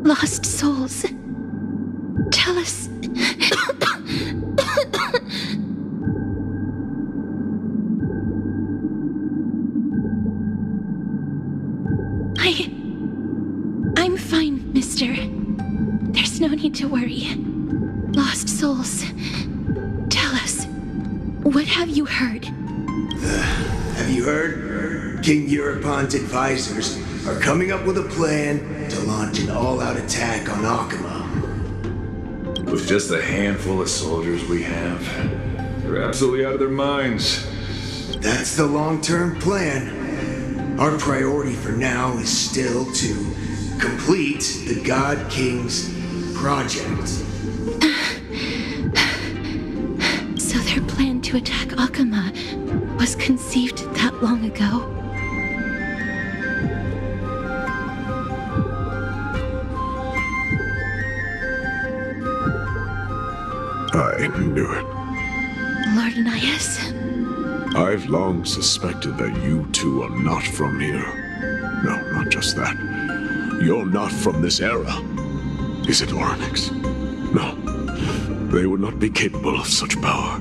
Lost souls. Tell us. I'm fine, mister. There's no need to worry. Lost souls. Tell us. What have you heard? Have you heard? King Europon's advisors are coming up with a plan to launch an all-out attack on Akama. With just a handful of soldiers we have, they're absolutely out of their minds. That's the long-term plan. Our priority for now is still to complete the God King's project. So their plan to attack Akama was conceived that long ago? I knew it. Lord Anais? I've long suspected that you two are not from here. No, not just that. You're not from this era. Is it Oryx? No. They would not be capable of such power.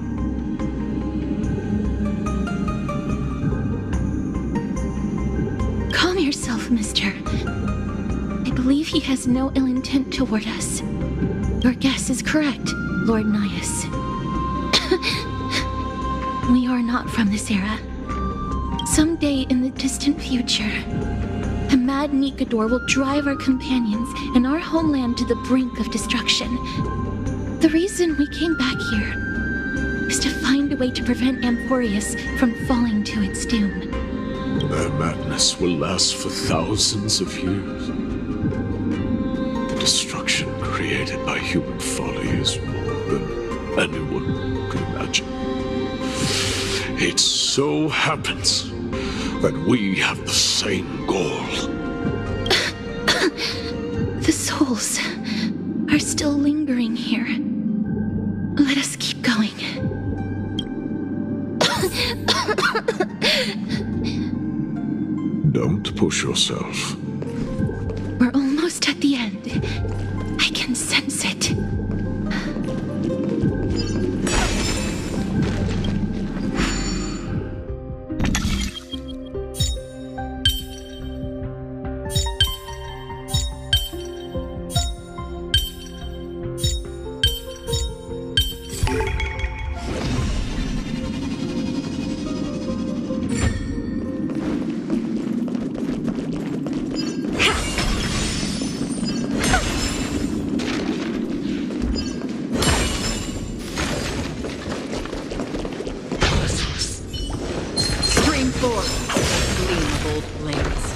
Calm yourself, mister. I believe he has no ill intent toward us. Your guess is correct, Lord Anais. We are not from this era. Someday in the distant future, a mad Nikador will drive our companions and our homeland to the brink of destruction. The reason we came back here is to find a way to prevent Amporius from falling to its doom. Their madness will last for thousands of years. The destruction created by human folly is more than anyone can imagine. It so happens that we have the same goal. The souls are still lingering here. Let us keep going. Don't push yourself. We're almost at the end. I can sense it. old blades.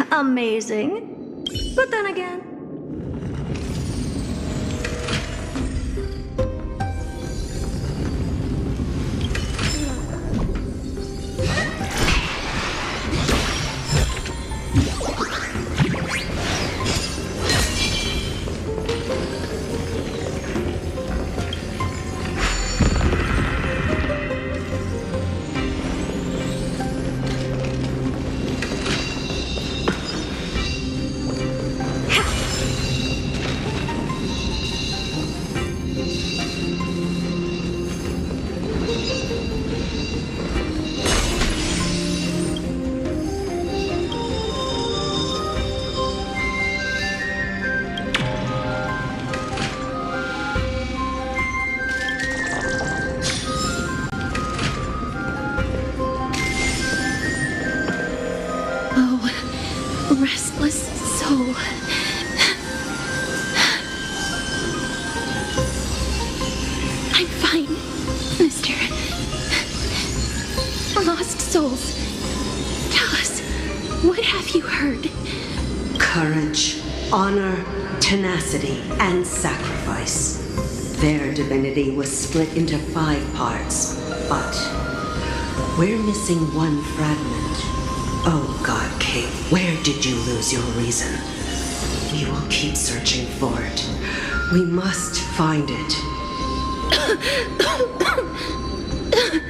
Amazing. But then again, restless soul. I'm fine, mister. Lost souls. Tell us, what have you heard? Courage, honor, tenacity, and sacrifice. Their divinity was split into 5 parts, but we're missing one fragment. Oh, God King, where did you lose your reason? We will keep searching for it. We must find it.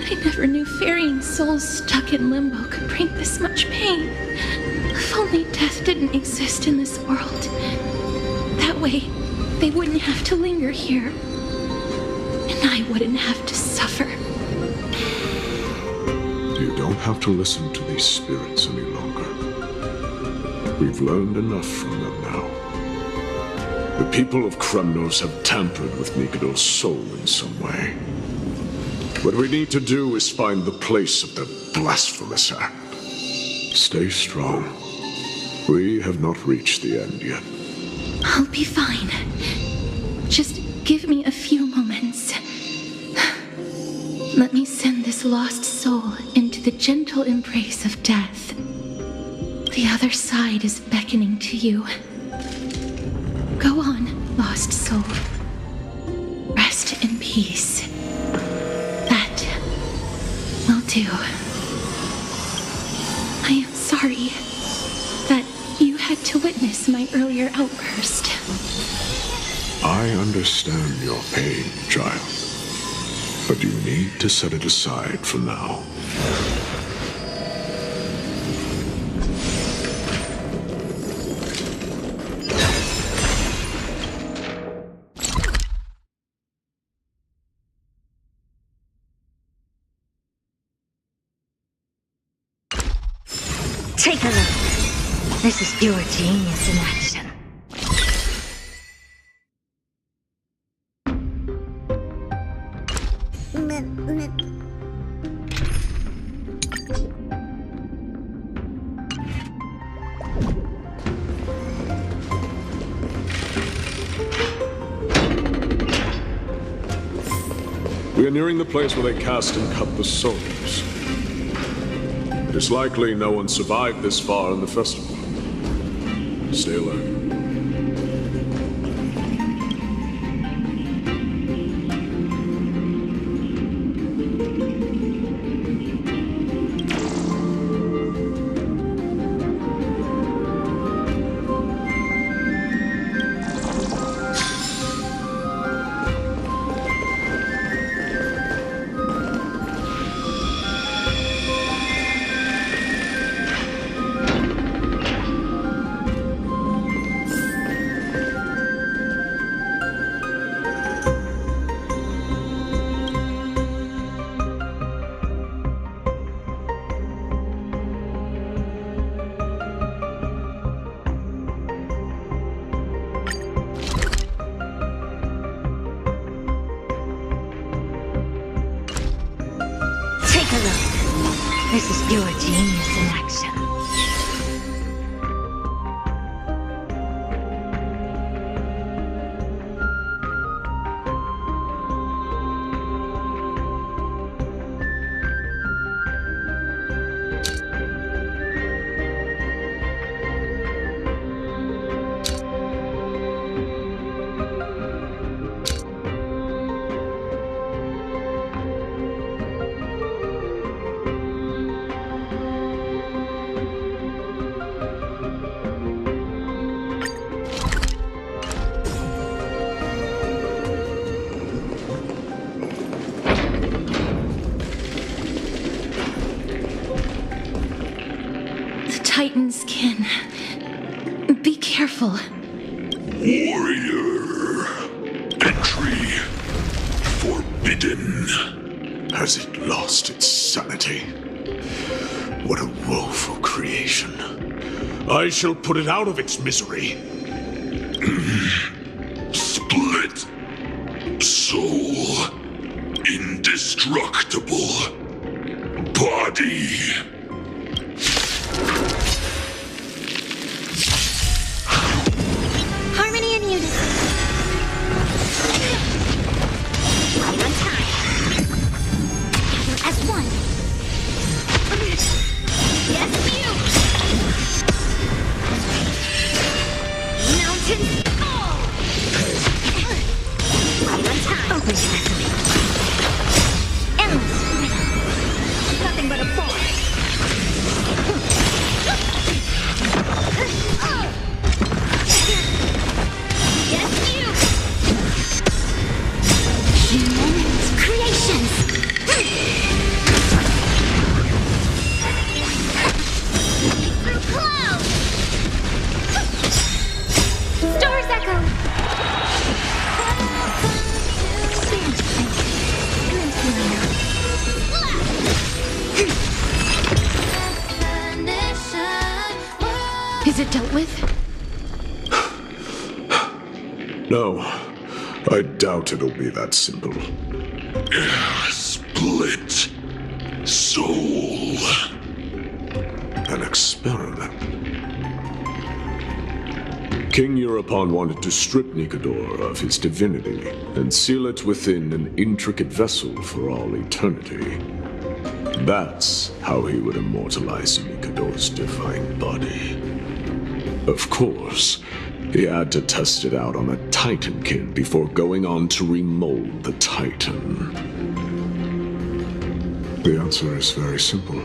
I never knew ferrying souls stuck in limbo could bring this much pain. If only death didn't exist in this world. That way, they wouldn't have to linger here. And I wouldn't have to suffer. You don't have to listen to these spirits any longer. We've learned enough from them now. The people of Kremnos have tampered with Nikador's soul in some way. What we need to do is find the place of the blasphemous act. Stay strong. We have not reached the end yet. I'll be fine. Just give me a few moments. Let me send this lost soul into the gentle embrace of death. The other side is beckoning to you. Go on, lost soul. Rest in peace. That will do. I am sorry that you had to witness my earlier outburst. I understand your pain, child. But you need to set it aside for now. Take a look. This is pure genius in action. We are nearing the place where they cast and cut the souls. It is likely no one survived this far in the festival. Stay alert. This is pure genius in action. Titan's kin. Be careful. Warrior. Entry forbidden. Has it lost its sanity? What a woeful creation. I shall put it out of its misery. Split. Soul. Indestructible. Body. Harmony and unity. Right on time. As one. Yes, you. Mountains fall. Right on time. Open sesame. Endless. Nothing but a force. dealt with? No, I doubt it'll be that simple. Split soul. An experiment. King Europon wanted to strip Nikodor of his divinity and seal it within an intricate vessel for all eternity. That's how he would immortalize Nikodor's divine body. Of course, he had to test it out on a Titankin before going on to remold the Titan. The answer is very simple.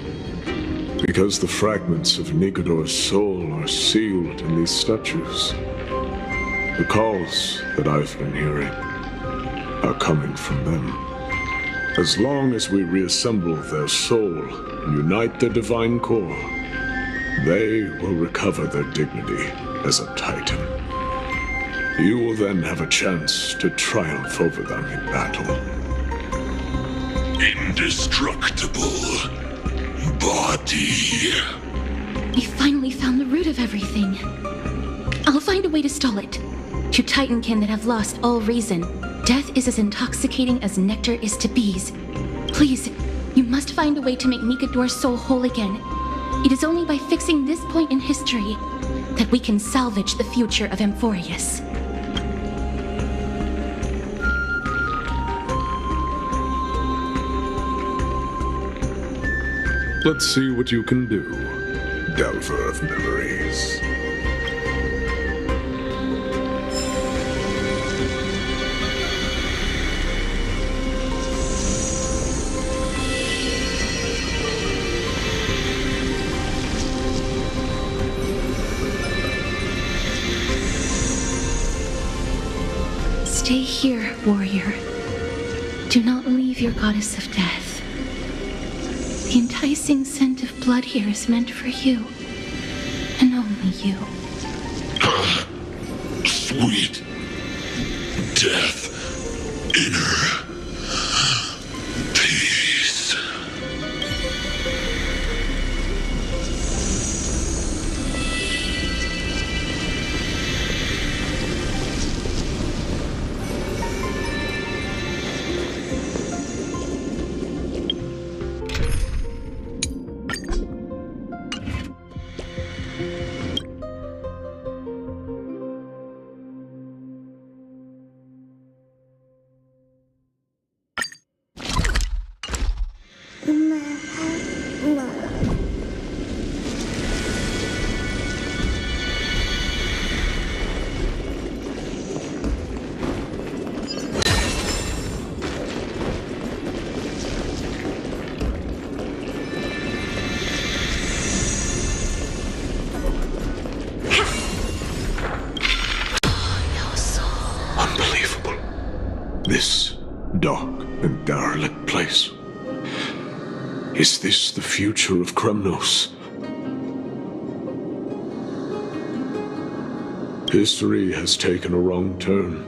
Because the fragments of Nikodor's soul are sealed in these statues. The calls that I've been hearing are coming from them. As long as we reassemble their soul and unite their divine core, they will recover their dignity as a Titan. You will then have a chance to triumph over them in battle. Indestructible body. We finally found the root of everything. I'll find a way to stall it. To Titankin that have lost all reason, death is as intoxicating as nectar is to bees. Please, you must find a way to make Nikodor's soul whole again. It is only by fixing this point in history that we can salvage the future of Amphorius. Let's see what you can do, Delver of Memories. Stay here, warrior. Do not leave your goddess of death. The enticing scent of blood here is meant for you, and only you. Sweet death, inner peace. This dark and derelict place. Is this the future of Kremnos? History has taken a wrong turn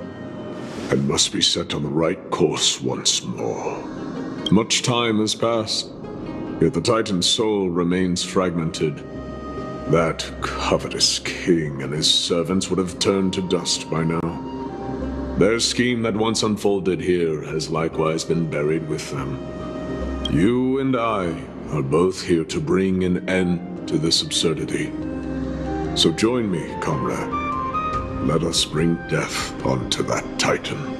and must be set on the right course once more. Much time has passed, yet the Titan's soul remains fragmented. That covetous king and his servants would have turned to dust by now. Their scheme that once unfolded here has likewise been buried with them. You and I are both here to bring an end to this absurdity. So join me, comrade. Let us bring death onto that Titan.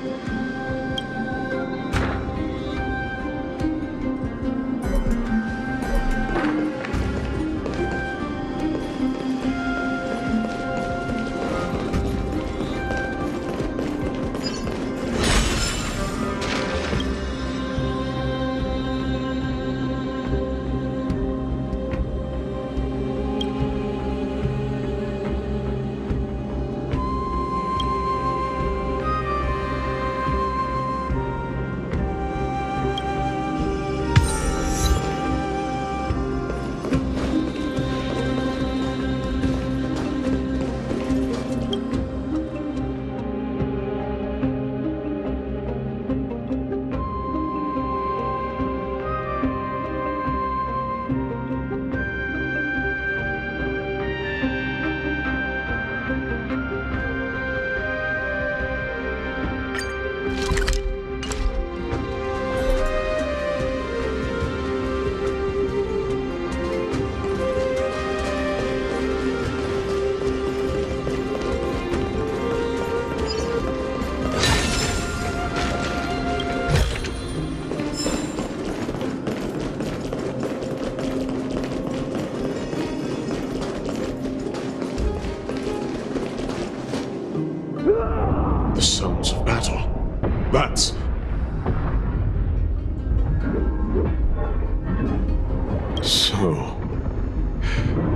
So,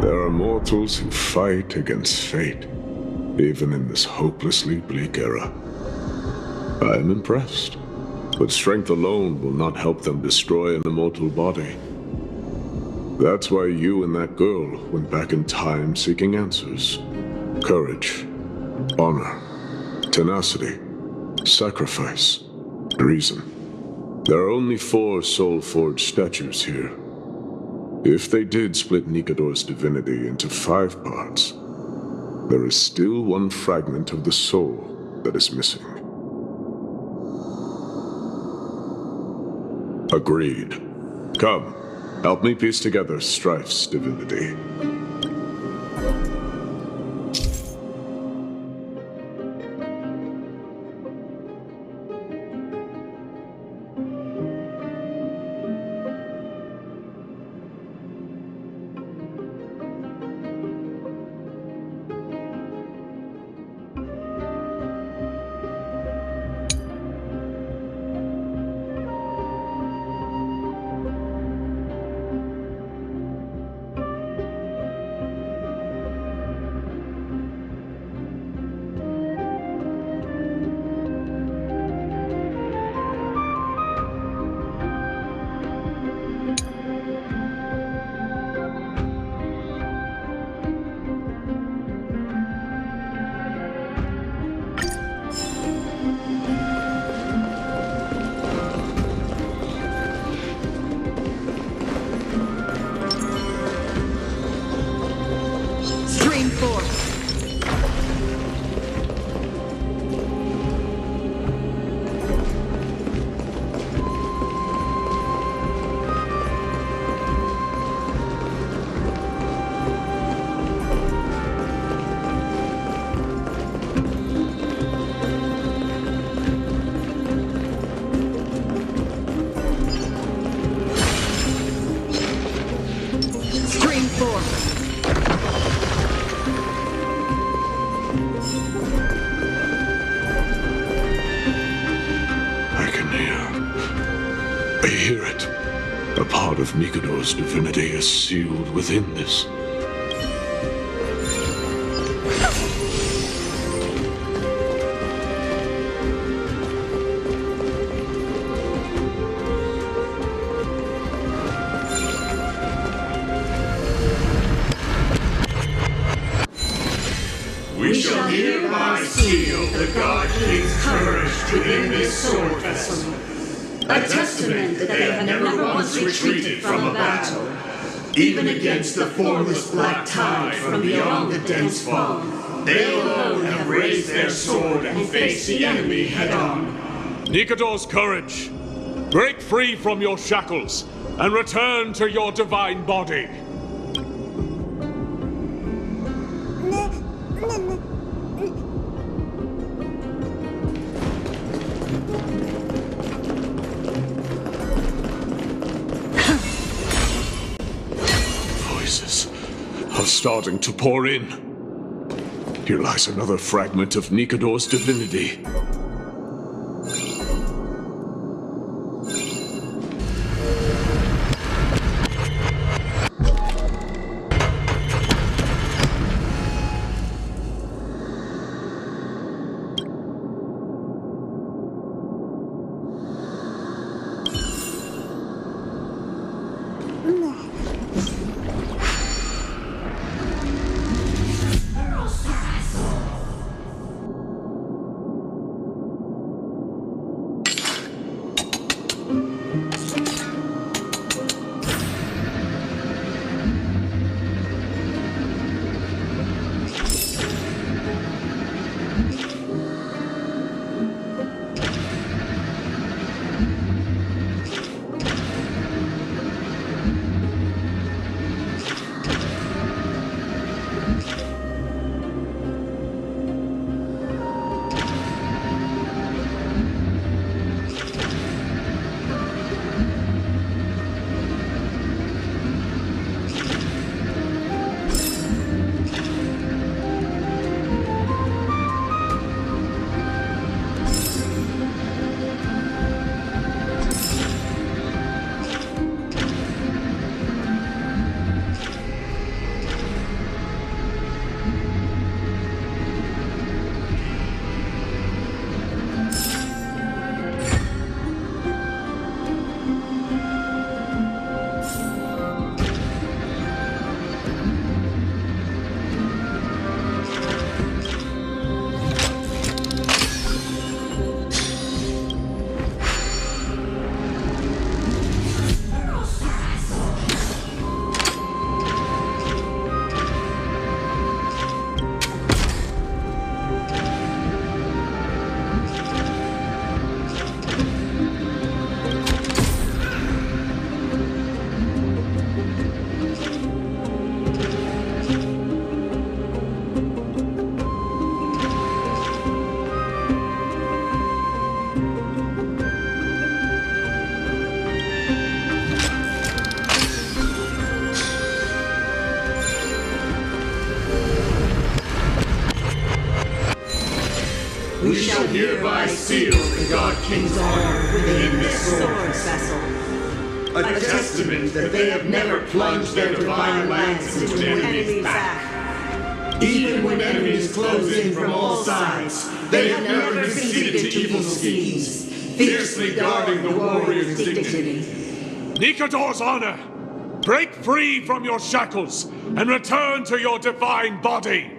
there are mortals who fight against fate, even in this hopelessly bleak era. I am impressed, but strength alone will not help them destroy an immortal body. That's why you and that girl went back in time seeking answers. Courage, honor, tenacity, sacrifice, reason. There are only 4 soul-forged statues here. If they did split Nikador's divinity into 5 parts, there is still one fragment of the soul that is missing. Agreed. Come, help me piece together Strife's divinity. Of Nikador's divinity is sealed within this. We shall hereby seal the God King's courage within this sword vessel. A testament that they have never once retreated from a battle, even against the formless black tide from beyond the dense fog. They alone have raised their sword and faced the enemy head-on. Nikador's courage! Break free from your shackles and return to your divine body! Starting to pour in. Here lies another fragment of Nikador's divinity. We shall hereby seal the God King's honor within this sword vessel. A testament that they have never plunged their divine lance into an enemy's back. Even when enemies close in from all sides, they have never conceded to evil schemes, fiercely guarding the warrior's dignity. Nikador's honor! Break free from your shackles and return to your divine body!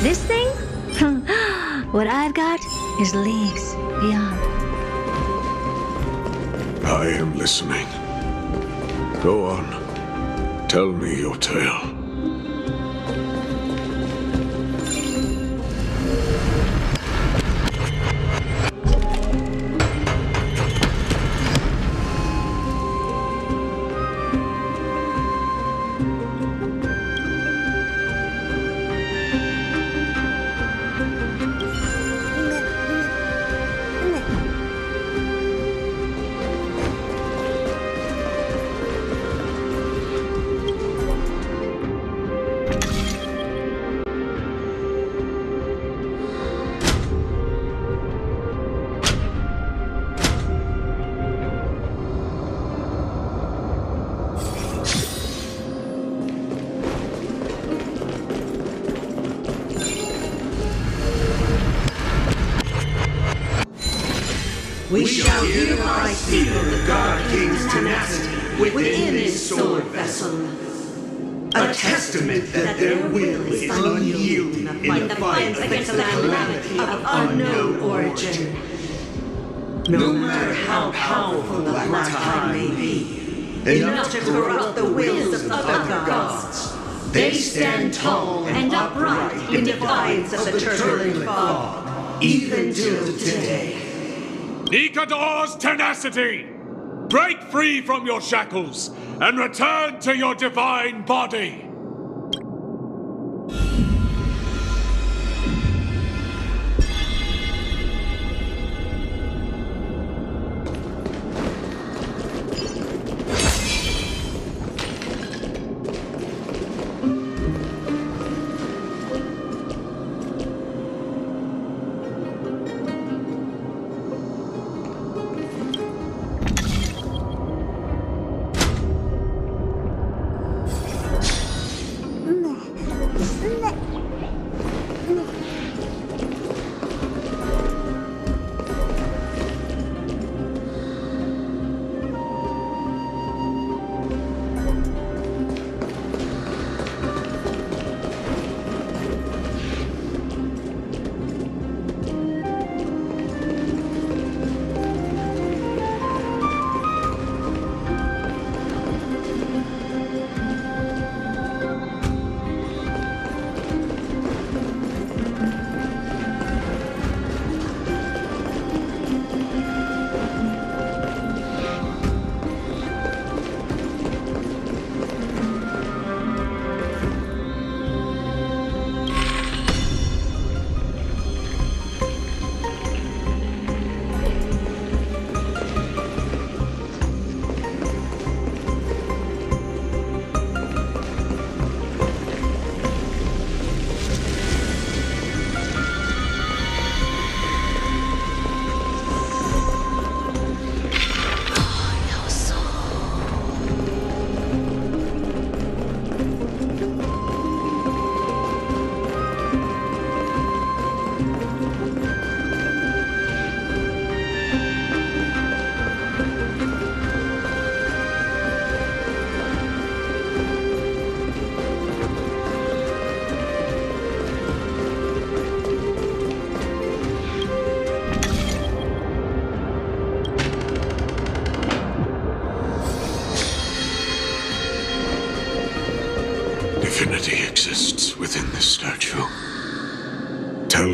This thing? What I've got is leagues beyond. I am listening. Go on. Tell me your tale. We shall hereby seal the God King's tenacity within this sword vessel. A testament that their will is unyielding in the fight against the calamity of unknown origin. No matter how powerful the Black Tide may be, enough to corrupt the wills of other gods, they stand tall and upright in defiance of the turbulent fog, even till today. Nikador's tenacity! Break free from your shackles and return to your divine body!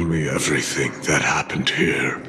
me everything that happened here.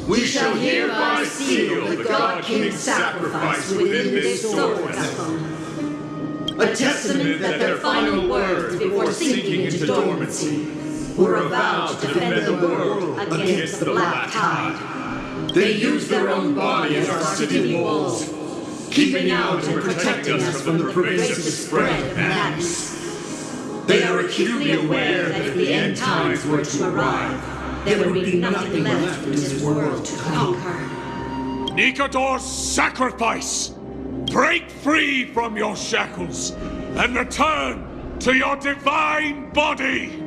We shall hereby seal the God King's sacrifice within this sword vessel. A testament that their final words before sinking into dormancy were a vow to defend the world against the Black Tide. They used their own body as our city walls, keeping out and protecting us from the pervasive spread of madness. They are acutely aware that if the end times were to arrive, there would be nothing left in this world to conquer. Nikador's sacrifice! Break free from your shackles and return to your divine body!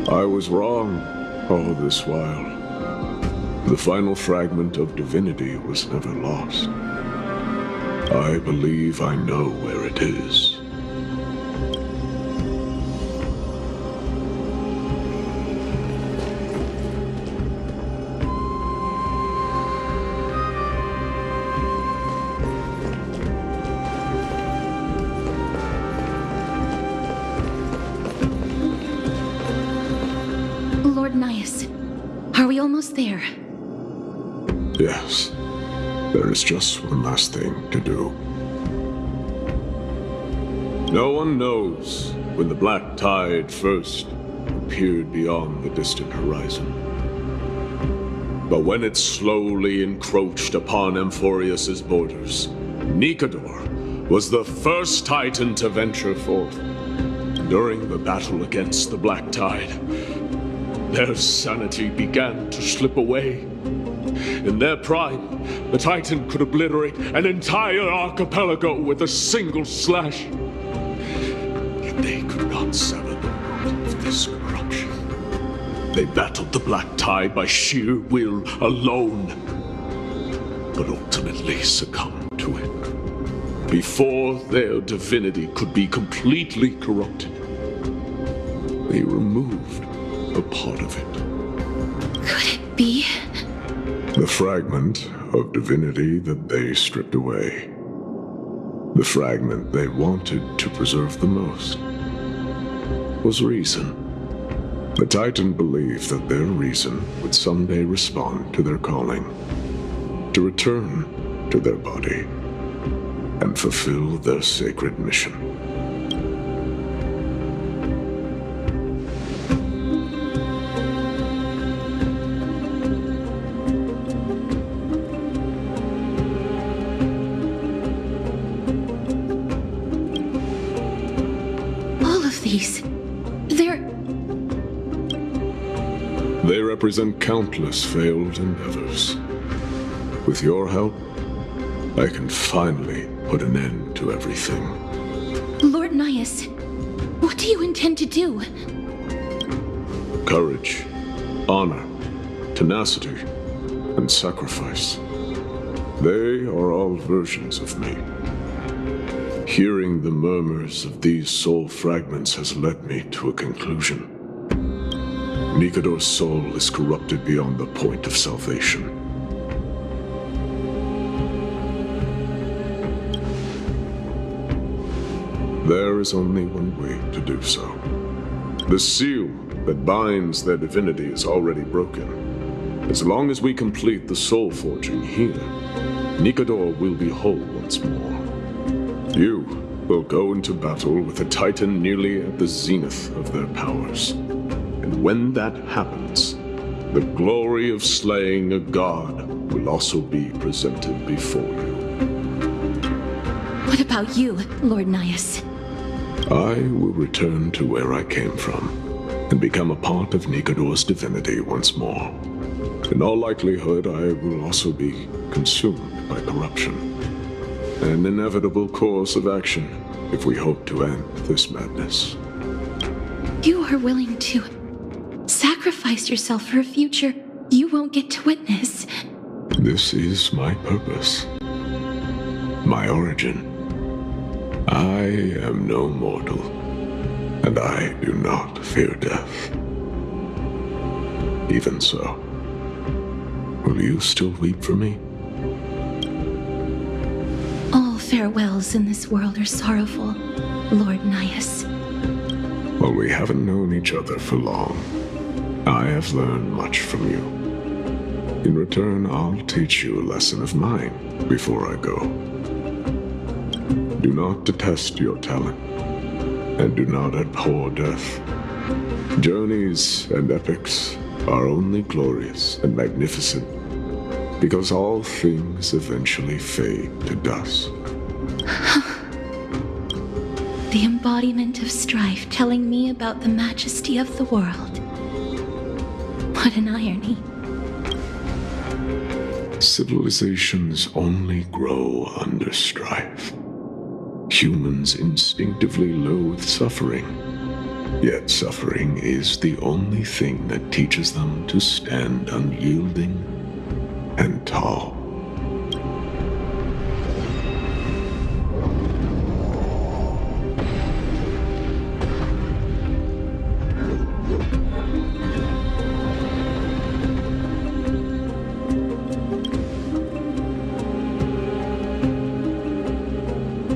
I was wrong all this while. The final fragment of divinity was never lost. I believe I know where it is. Lord Nias, are we almost there? Yes. There is just one last thing to do. No one knows when the black tide first appeared beyond the distant horizon. But when it slowly encroached upon Amphorius's borders, Nikador was the first Titan to venture forth. During the battle against the black tide, their sanity began to slip away. In their prime, the Titan could obliterate an entire archipelago with a single slash. Yet they could not sever the root of this corruption. They battled the black tide by sheer will alone, but ultimately succumbed to it. Before their divinity could be completely corrupted, they removed a part of it. Could it be? The fragment of divinity that they stripped away. The fragment they wanted to preserve the most was reason. The Titan believed that their reason would someday respond to their calling, to return to their body, and fulfill their sacred mission. They represent countless failed endeavors. With your help, I can finally put an end to everything. Lord Nias, what do you intend to do? Courage, honor, tenacity, and sacrifice. They are all versions of me. Hearing the murmurs of these soul fragments has led me to a conclusion. Nikador's soul is corrupted beyond the point of salvation. There is only one way to do so. The seal that binds their divinity is already broken. As long as we complete the soul forging here, Nikador will be whole once more. You will go into battle with a Titan nearly at the zenith of their powers. And when that happens, the glory of slaying a god will also be presented before you. What about you, Lord Nias? I will return to where I came from, and become a part of Nikador's divinity once more. In all likelihood, I will also be consumed by corruption. An inevitable course of action if we hope to end this madness. You are willing to sacrifice yourself for a future you won't get to witness. This is my purpose. My origin. I am no mortal, and I do not fear death. Even so, will you still weep for me? All farewells in this world are sorrowful, Lord Nias. Well, we haven't known each other for long. I have learned much from you. In return, I'll teach you a lesson of mine before I go. Do not detest your talent, and do not abhor death. Journeys and epics are only glorious and magnificent because all things eventually fade to dust. The embodiment of strife telling me about the majesty of the world. What an irony. Civilizations only grow under strife. Humans instinctively loathe suffering, Yet suffering is the only thing that teaches them to stand unyielding and tall.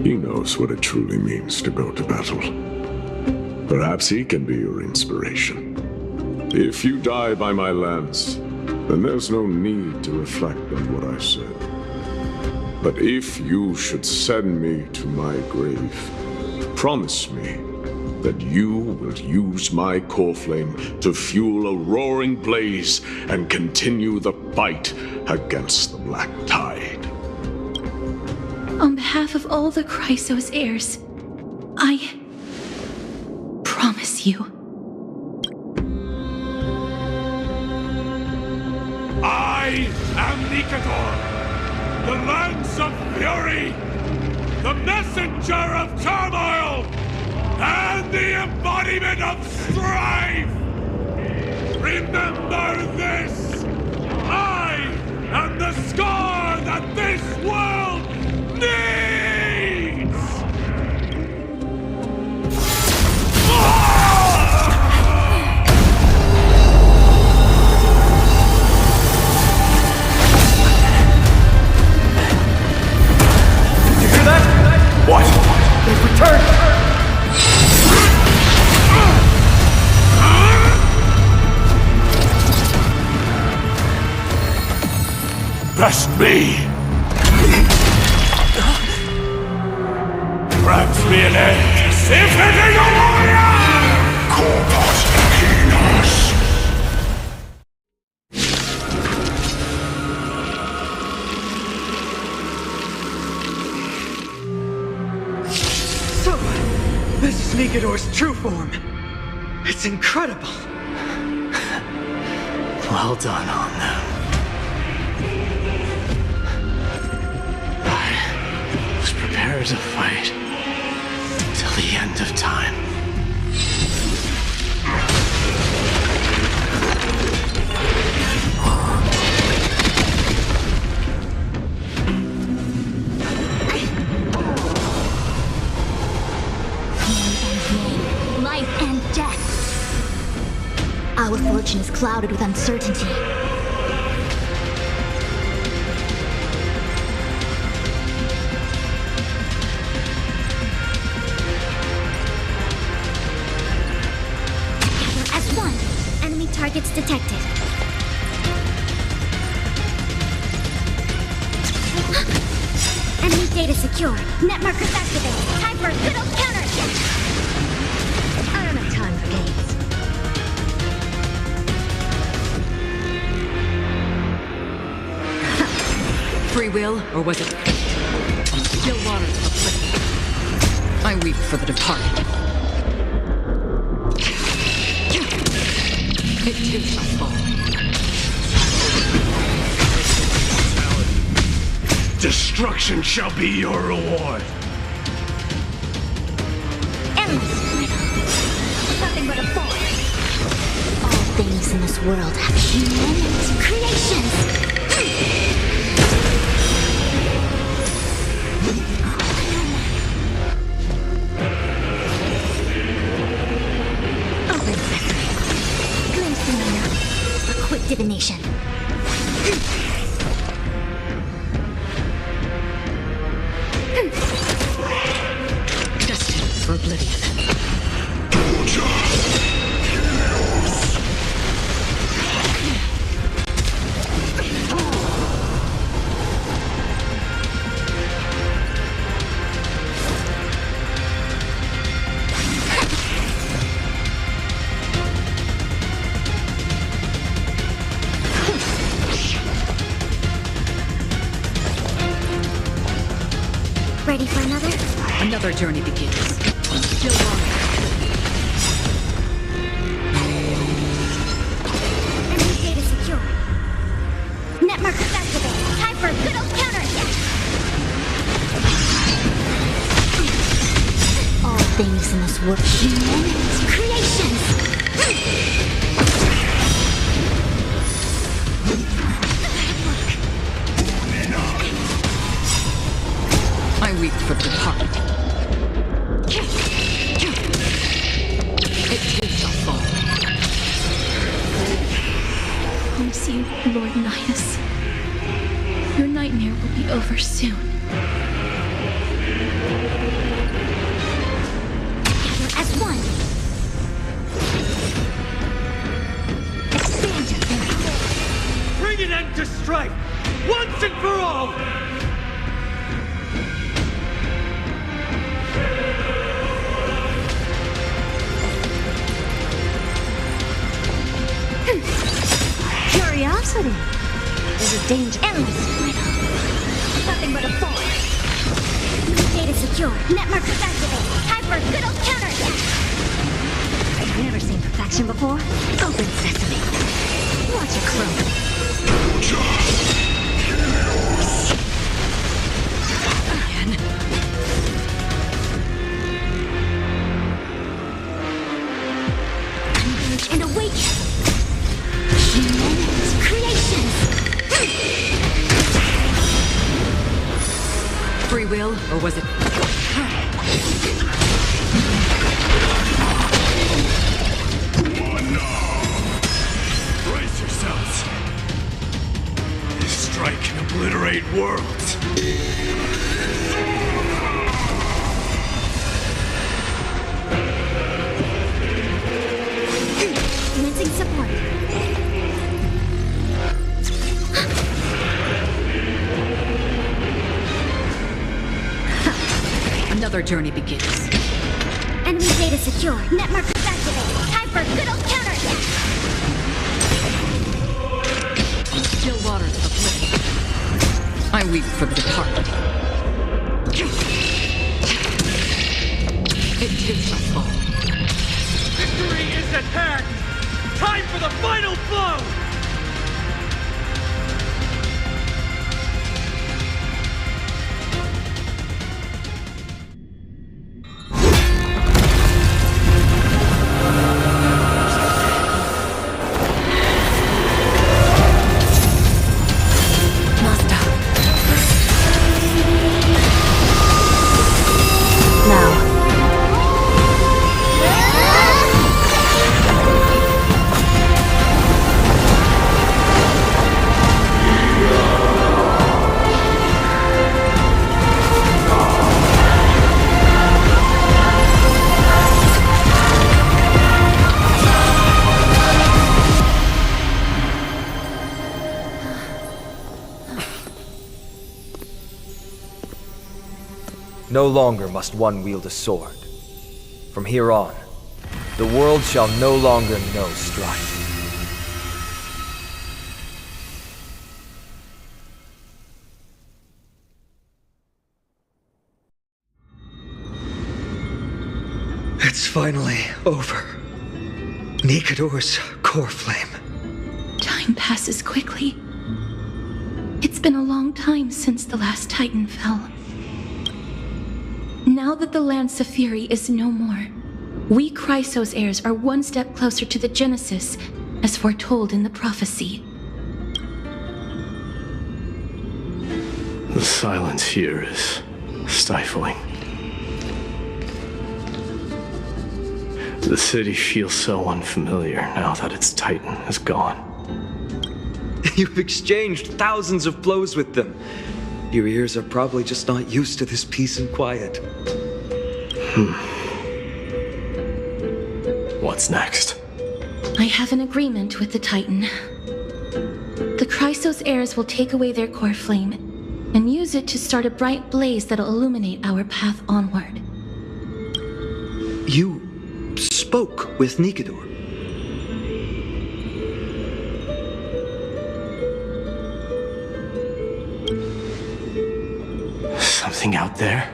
He knows what it truly means to go to battle. Perhaps he can be your inspiration. If you die by my lance, then there's no need to reflect on what I said. But if you should send me to my grave, promise me that you will use my core flame to fuel a roaring blaze and continue the fight against the Black Tide. On behalf of all the Chrysos heirs, I promise you. I am Nikador, the Lance of Fury, the messenger of turmoil, and the embodiment of strife! Remember this! I am the scar that this world needs! You hear that? What? They've returned! Best me! Grabs me an end! If it is a warrior! Corpus Penis! So, this is Nikador's true form. It's incredible. Well done on them. I was prepared to fight till the end of time. Life and death. Our fortune is clouded with uncertainty. As one, enemy targets detected. Enemy data secure. Net markers activated. Time for a good old counterattack. I don't have time for games. Free will, or was it fate? On still waters of affliction, I weep for the departed. It is my fault. Destruction shall be your reward! Endless riddle. Nothing but a force. All things in this world have human creations. Open sesame. Glimpsing enough. A quick divination. Destined for oblivion. Ready for another? Another journey begins. Still waters. Enemy data secure. Net markers activated. Time for a good old counterattack. All things in this world. Human creation. creations! I weep for the departed. It too shall fall. Promise you, Lord Nihus. Your nightmare will be over soon. Together as one! Expand your thinking. Bring an end to strife, once and for all! Curiosity. There's a danger. Endless riddle. Nothing but a force. Data secure. Net markers activated. Time for a good old counterattack. I've never seen perfection before. Open sesame. Watch it grow. Again. Converge and awaken. Creations! Free will, or was it... Brace yourselves. This strike can obliterate worlds. Commencing support. Another journey begins. Enemy data secure. Net markers activated. Time for a good old counterattack. Still waters of oblivion. I weep for the departed. It too shall fall. Victory is at hand! Time for the final blow! No longer must one wield a sword. From here on, the world shall no longer know strife. It's finally over. Nikador's core flame. Time passes quickly. It's been a long time since the last Titan fell. Now that the Lance of Fury is no more, we Chrysos heirs are one step closer to the Genesis, as foretold in the prophecy. The silence here is stifling. The city feels so unfamiliar now that its Titan is gone. You've exchanged thousands of blows with them. Your ears are probably just not used to this peace and quiet. What's next? I have an agreement with the Titan. The Chrysos heirs will take away their core flame and use it to start a bright blaze that'll illuminate our path onward. You spoke with Nikador. Something out there?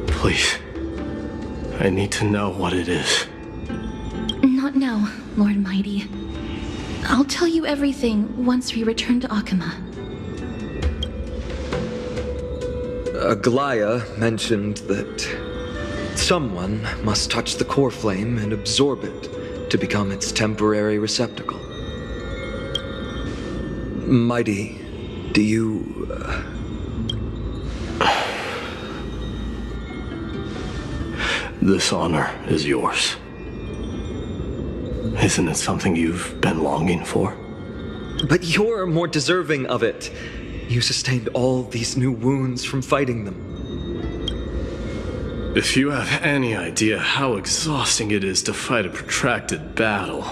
Please. I need to know what it is. Not now, Lord Mighty. I'll tell you everything once we return to Akama. Aglaya mentioned that Someone must touch the core flame and absorb it to become its temporary receptacle. Mighty, do you... This honor is yours. Isn't it something you've been longing for? But you're more deserving of it. You sustained all these new wounds from fighting them. If you have any idea how exhausting it is to fight a protracted battle,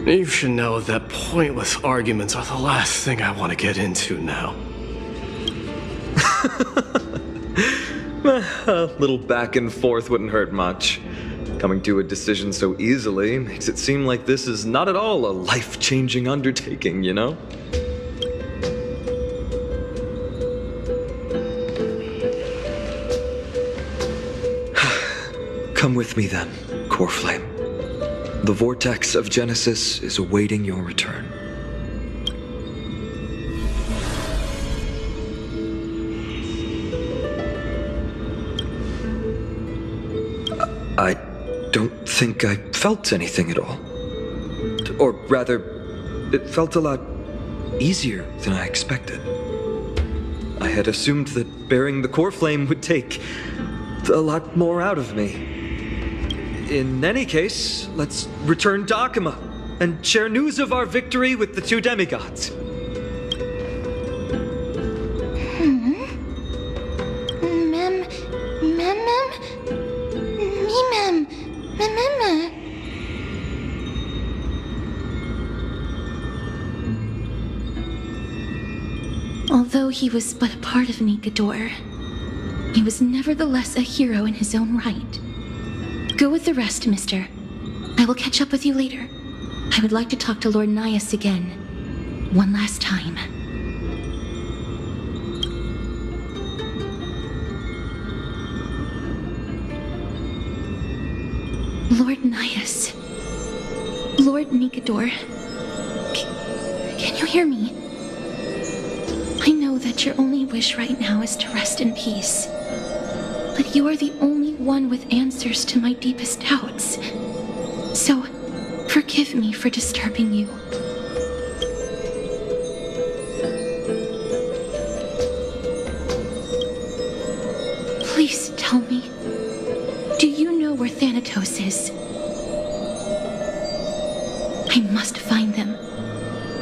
you should know that pointless arguments are the last thing I want to get into now. A little back and forth wouldn't hurt much. Coming to a decision so easily makes it seem like this is not at all a life-changing undertaking, you know? Come with me then, Core Flame. The vortex of Genesis is awaiting your return. I don't think I felt anything at all. Or rather, it felt a lot easier than I expected. I had assumed that bearing the core flame would take a lot more out of me. In any case, let's return to Akima and share news of our victory with the two demigods. Although he was but a part of Nikador, he was nevertheless a hero in his own right. Go with the rest, mister. I will catch up with you later. I would like to talk to Lord Nias again. One last time. Lord Nias. Lord Nikador. Can you hear me? I know that your only wish right now is to rest in peace. But you are the only one with answers to my deepest doubts. So, forgive me for disturbing you. Please tell me, do you know where Thanatos is? I must find them.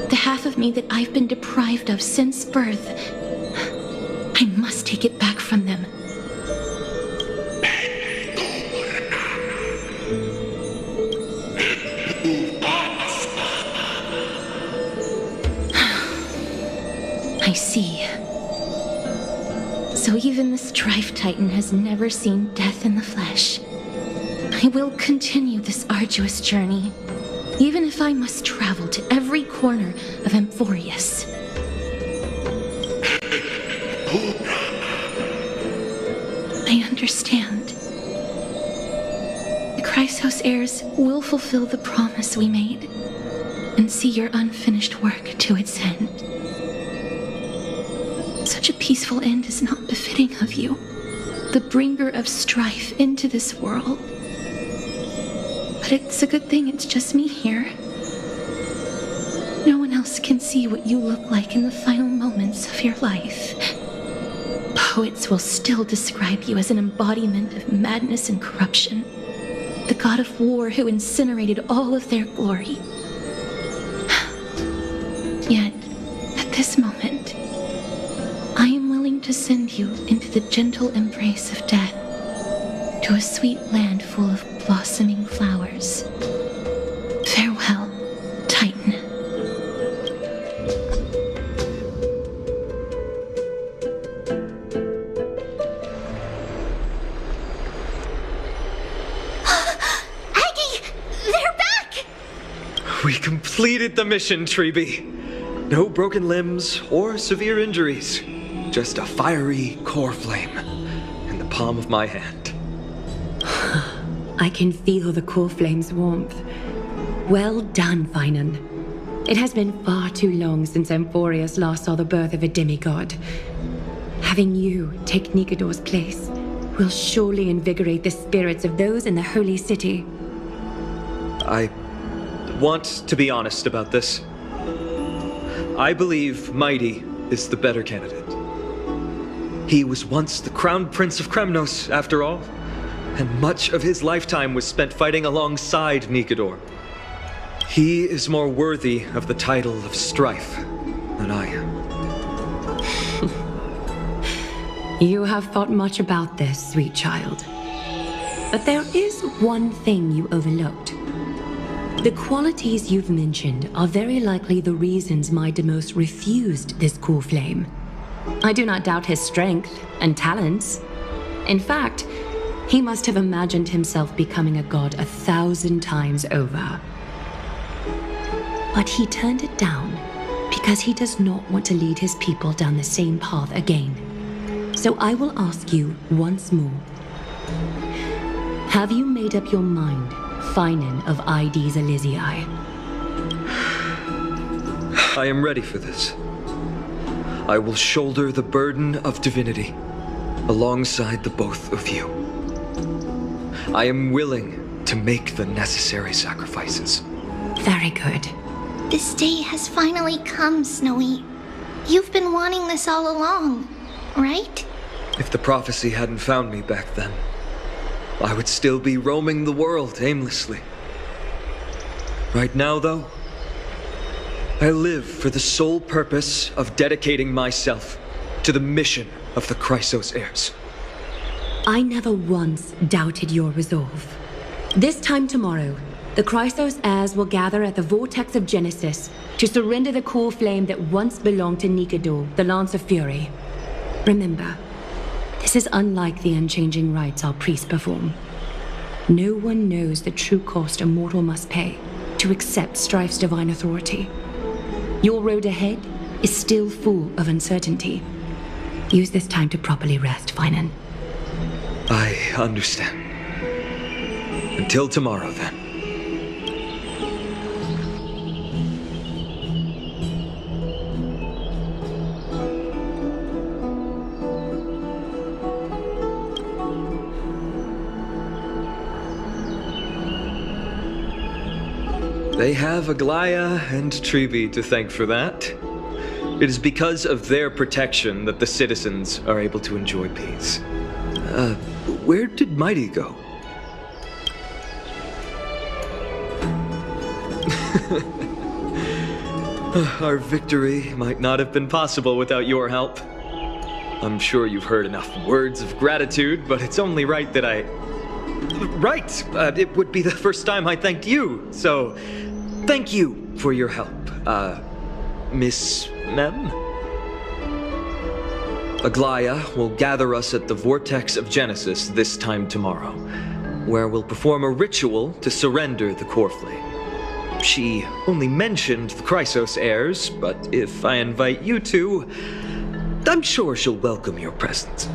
The half of me that I've been deprived of since birth. I must take it back from them. I see. So even the Strife Titan has never seen death in the flesh. I will continue this arduous journey, even if I must travel to every corner of Amphorius. I understand. The Chrysos heirs will fulfill the promise we made, and see your unfinished work to its end. Such a peaceful end is not befitting of you, the bringer of strife into this world. But it's a good thing it's just me here. No one else can see what you look like in the final moments of your life. Poets will still describe you as an embodiment of madness and corruption, the god of war who incinerated all of their glory. Yet, at this moment, I am willing to send you into the gentle embrace of death, to a sweet land full of blossoming flowers. Farewell, Titan. Aggie! They're back! We completed the mission, Treeby. No broken limbs or severe injuries. Just a fiery core flame in the palm of my hand. I can feel the core flame's warmth. Well done, Finan. It has been far too long since Amphorius last saw the birth of a demigod. Having you take Nikador's place will surely invigorate the spirits of those in the holy city. I want to be honest about this. I believe Mighty is the better candidate. He was once the Crown Prince of Kremnos, after all, and much of his lifetime was spent fighting alongside Nikador. He is more worthy of the title of Strife than I am. You have thought much about this, sweet child. But there is one thing you overlooked. The qualities you've mentioned are very likely the reasons my Demos refused this cool flame. I do not doubt his strength and talents. In fact, he must have imagined himself becoming a god 1,000 times over. But he turned it down because he does not want to lead his people down the same path again. So I will ask you once more. Have you made up your mind, Finan of ID's Elysiae? I am ready for this. I will shoulder the burden of divinity alongside the both of you. I am willing to make the necessary sacrifices. Very good. This day has finally come, Snowy. You've been wanting this all along, right? If the prophecy hadn't found me back then, I would still be roaming the world aimlessly. Right now, though, I live for the sole purpose of dedicating myself to the mission of the Chrysos heirs. I never once doubted your resolve. This time tomorrow, the Chrysos heirs will gather at the Vortex of Genesis to surrender the core flame that once belonged to Nikador, the Lance of Fury. Remember, this is unlike the unchanging rites our priests perform. No one knows the true cost a mortal must pay to accept Strife's divine authority. Your road ahead is still full of uncertainty. Use this time to properly rest, Finan. I understand. Until tomorrow, then. They have Aglaya and Trevi to thank for that. It is because of their protection that the citizens are able to enjoy peace. Where did Mighty go? Our victory might not have been possible without your help. I'm sure you've heard enough words of gratitude, but it's only right that I... Right! It would be the first time I thanked you, so... Thank you for your help, Miss Mem? Aglaya will gather us at the Vortex of Genesis this time tomorrow, where we'll perform a ritual to surrender the core flame. She only mentioned the Chrysos heirs, but if I invite you to, I'm sure she'll welcome your presence.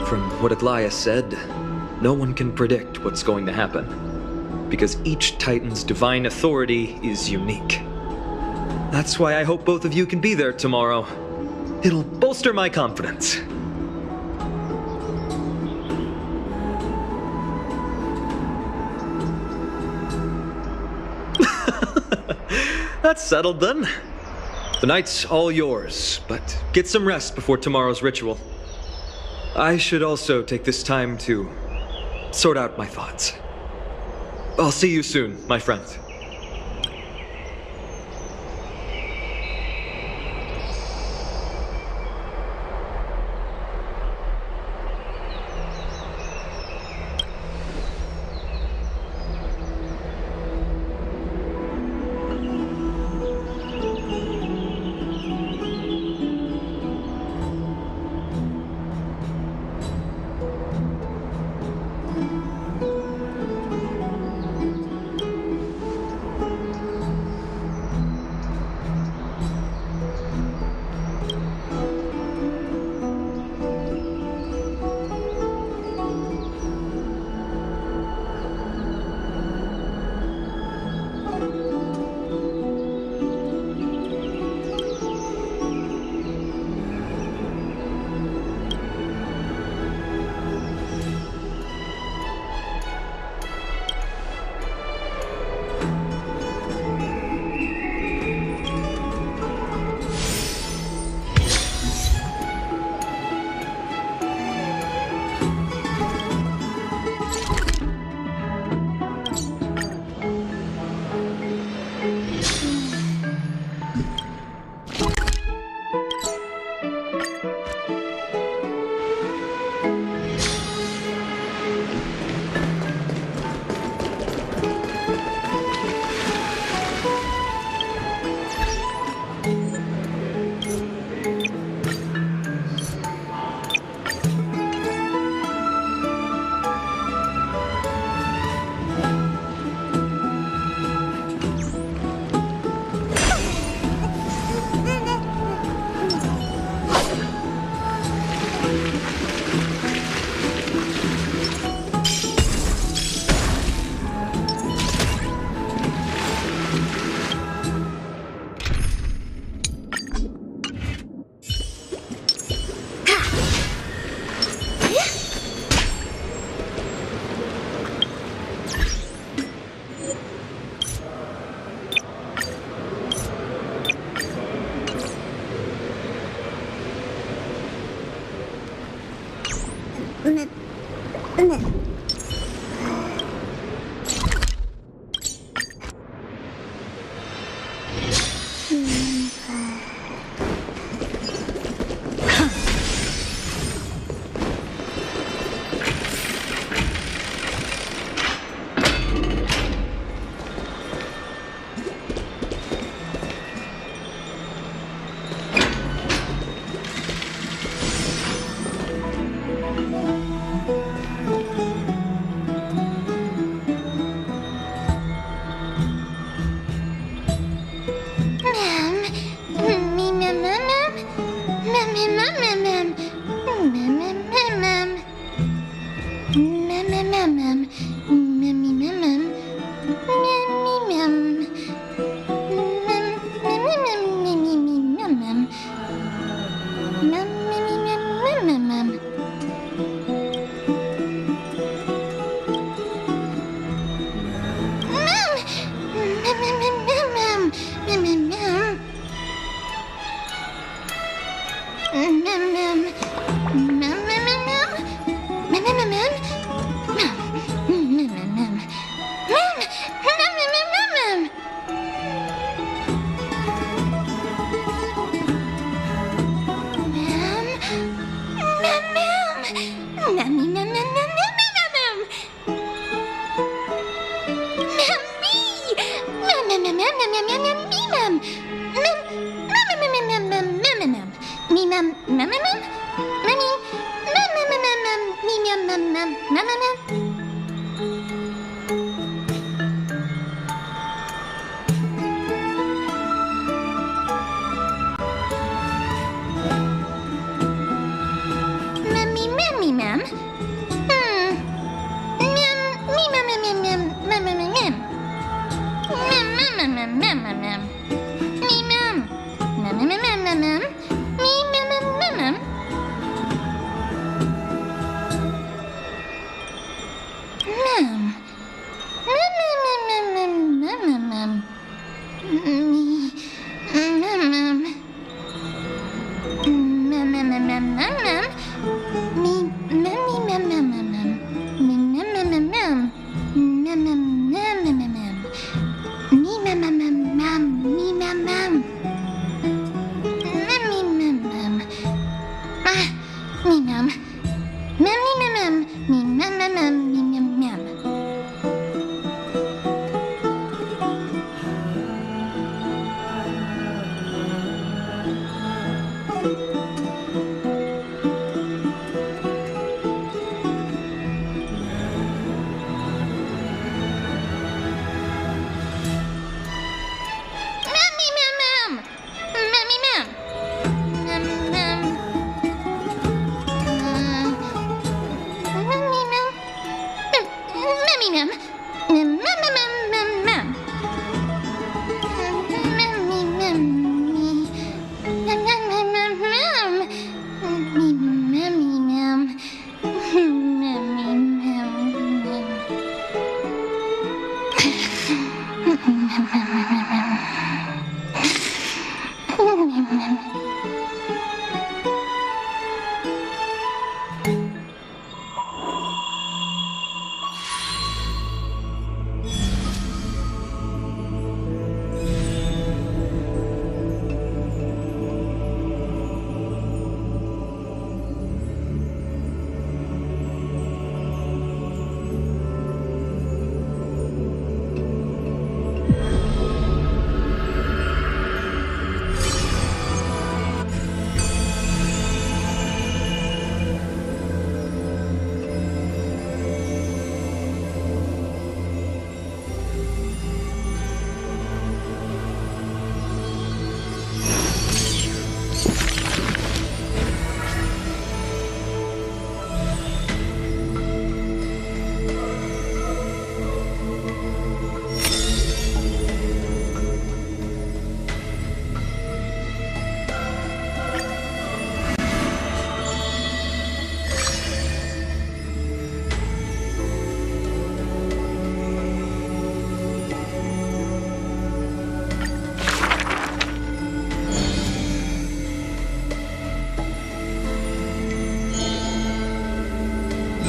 From what Aglaya said, no one can predict what's going to happen, because each Titan's divine authority is unique. That's why I hope both of you can be there tomorrow. It'll bolster my confidence. That's settled then. The night's all yours, but get some rest before tomorrow's ritual. I should also take this time to sort out my thoughts. I'll see you soon, my friend.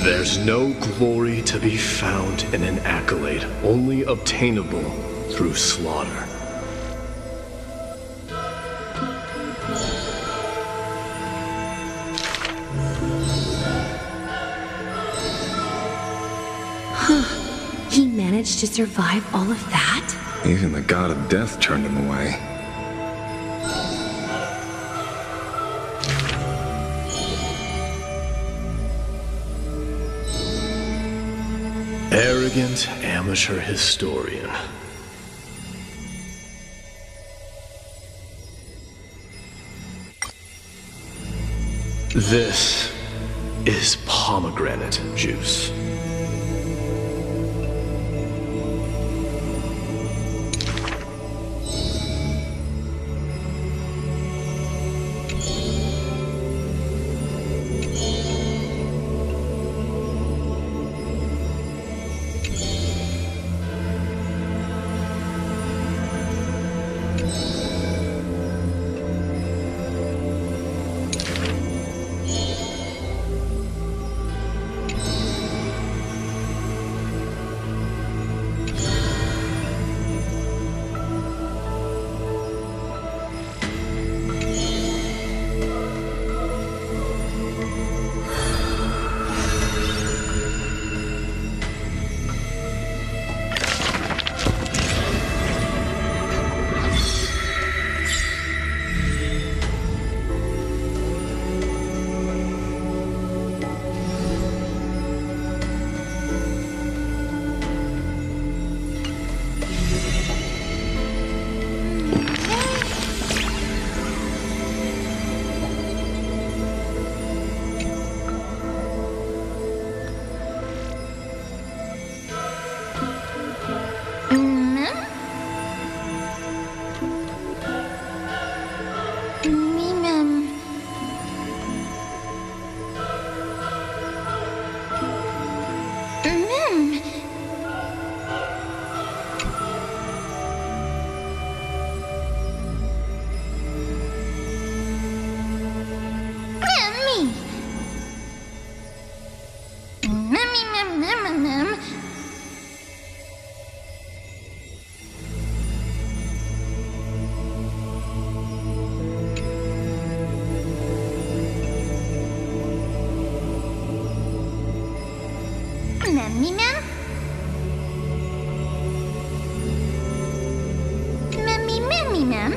There's no glory to be found in an accolade, only obtainable through slaughter. He managed to survive all of that? Even the god of death turned him away. Arrogant amateur historian. This is pomegranate juice. Mem?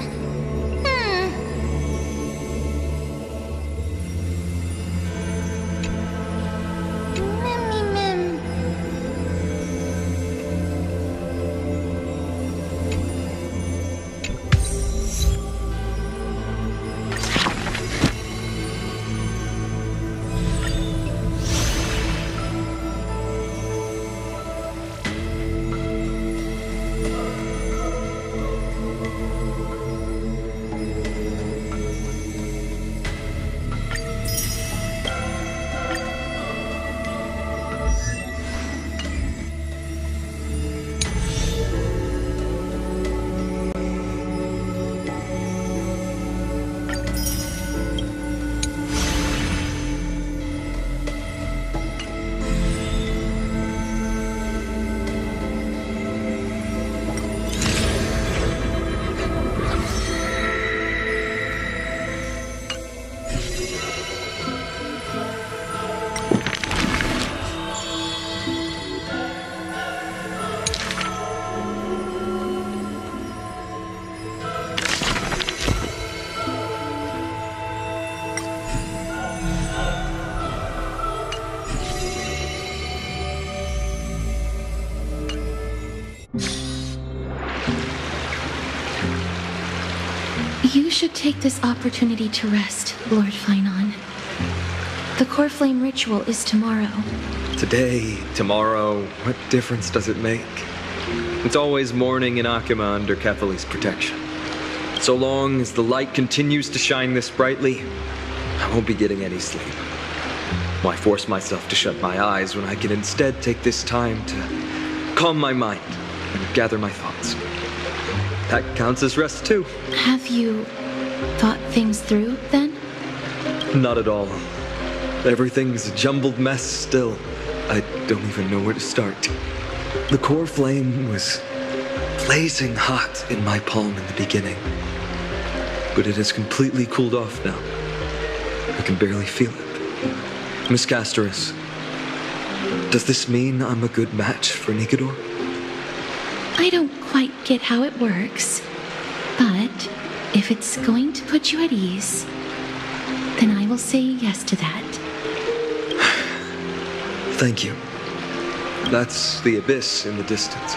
You should take this opportunity to rest, Lord Finon. The core flame ritual is tomorrow. Today, tomorrow, what difference does it make? It's always morning in Akima under Kethely's protection. So long as the light continues to shine this brightly, I won't be getting any sleep. Why force myself to shut my eyes when I can instead take this time to calm my mind and gather my thoughts? That counts as rest too. Have you thought things through, then? Not at all. Everything's a jumbled mess still. I don't even know where to start. The core flame was blazing hot in my palm in the beginning, but it has completely cooled off now. I can barely feel it. Miss Castoris, does this mean I'm a good match for Nikador? I don't quite get how it works, but if it's going to put you at ease, then I will say yes to that. Thank you. That's the abyss in the distance.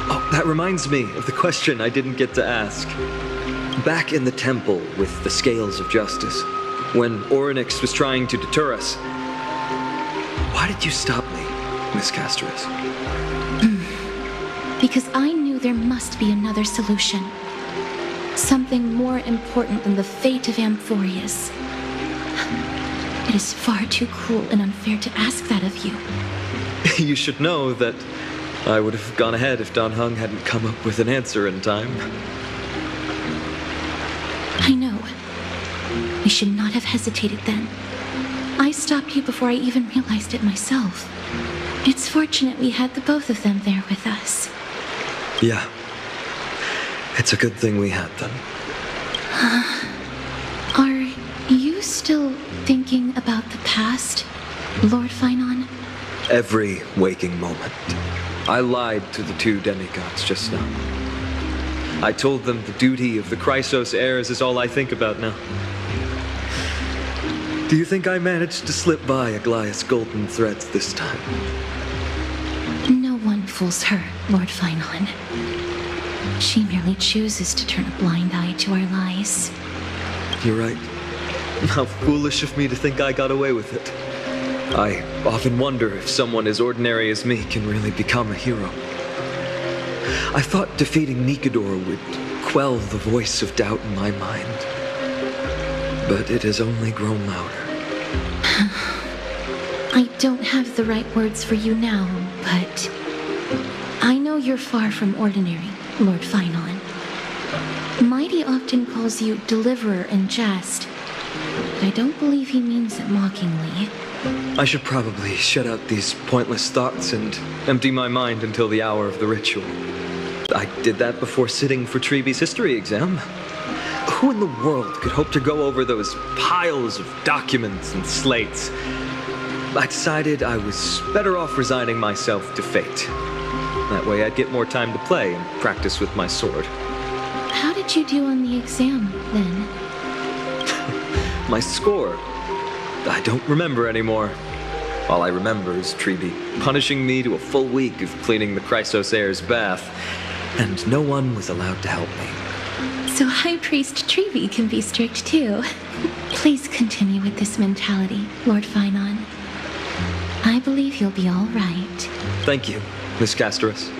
Oh, that reminds me of the question I didn't get to ask. Back in the temple with the scales of justice, when Orynyx was trying to deter us, why did you stop me, Miss Castoris? Because I knew there must be another solution. Something more important than the fate of Amphorius. It is far too cruel and unfair to ask that of you. You should know that I would have gone ahead if Dan Heng hadn't come up with an answer in time. I know. I should not have hesitated then. I stopped you before I even realized it myself. It's fortunate we had the both of them there with us. Yeah. It's a good thing we had them. Are you still thinking about the past, Lord Finon? Every waking moment. I lied to the two demigods just now. I told them the duty of the Chrysos heirs is all I think about now. Do you think I managed to slip by Aglaya's golden threads this time? No one fools her, Lord Finon. She merely chooses to turn a blind eye to our lies. You're right. How foolish of me to think I got away with it. I often wonder if someone as ordinary as me can really become a hero. I thought defeating Nikador would quell the voice of doubt in my mind. But it has only grown louder. I don't have the right words for you now, but I know you're far from ordinary, Lord Finon. Mighty often calls you Deliverer in jest, but I don't believe he means it mockingly. I should probably shut out these pointless thoughts and empty my mind until the hour of the ritual. I did that before sitting for Treeby's history exam. Who in the world could hope to go over those piles of documents and slates? I decided I was better off resigning myself to fate. That way I'd get more time to play and practice with my sword. How did did you do on the exam, then? My score? I don't remember anymore. All I remember is Treeby punishing me to a full week of cleaning the Chrysos Heir's bath, and no one was allowed to help me. So High Priest Treeby can be strict too. Please continue with this mentality, Lord Finon. I believe you'll be all right. Thank you, Miss Casterus.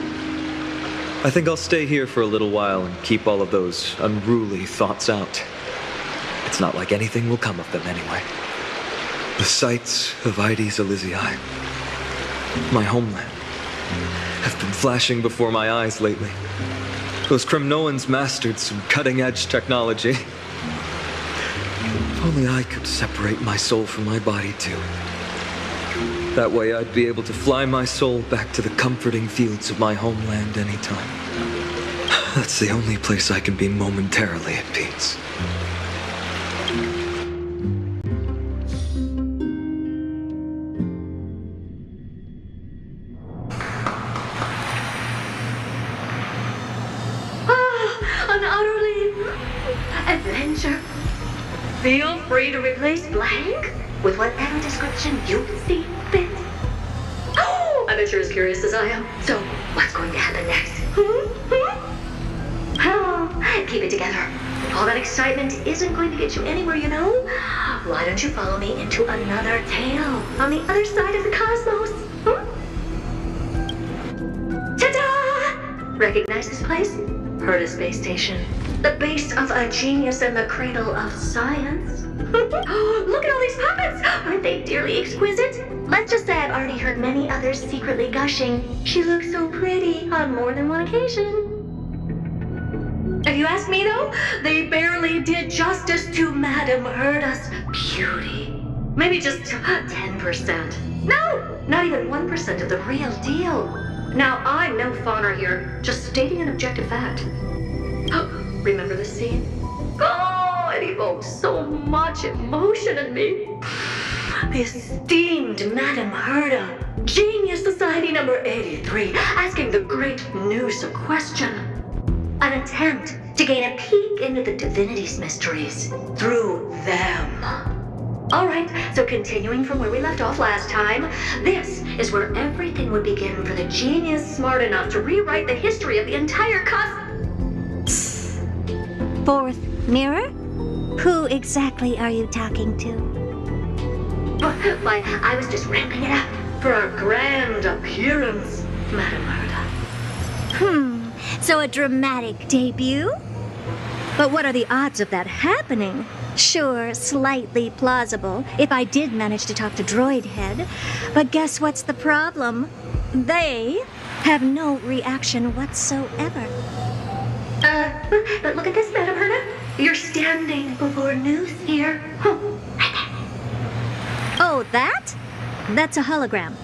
I think I'll stay here for a little while and keep all of those unruly thoughts out. It's not like anything will come of them anyway. The sights of Ides Elysiae, my homeland, have been flashing before my eyes lately. Those Kremnoans mastered some cutting-edge technology. If only I could separate my soul from my body too. That way I'd be able to fly my soul back to the comforting fields of my homeland anytime. That's the only place I can be momentarily at peace. Adventure. Feel free to replace blank with whatever description you see fit. Oh, I bet you're as curious as I am. So, what's going to happen next? Oh, keep it together. All that excitement isn't going to get you anywhere, you know? Why don't you follow me into another tale on the other side of the cosmos? Ta-da! Recognize this place? Herta Space Station. The base of a genius and the cradle of science. Look at all these puppets! Aren't they dearly exquisite? Let's just say I've already heard many others secretly gushing. She looks so pretty on more than one occasion. If you ask me though, they barely did justice to Madame Herta's beauty. Maybe just 10%. No, not even 1% of the real deal. Now, I'm no fawner here, just stating an objective fact. Remember this scene? Oh, it evokes so much emotion in me. The esteemed Madame Herta, Genius Society number 83, asking the great Noose a question. An attempt to gain a peek into the divinity's mysteries through them. Alright, so continuing from where we left off last time, this is where everything would begin for the genius smart enough to rewrite the history of the entire Fourth mirror? Who exactly are you talking to? Why, I was just ramping it up for our grand appearance, Madame Herta. So a dramatic debut? But what are the odds of that happening? Sure, slightly plausible, if I did manage to talk to Droid Head. But guess what's the problem? They have no reaction whatsoever. But look at this, Madame Herta. You're standing before Noose here. Oh, that? That's a hologram.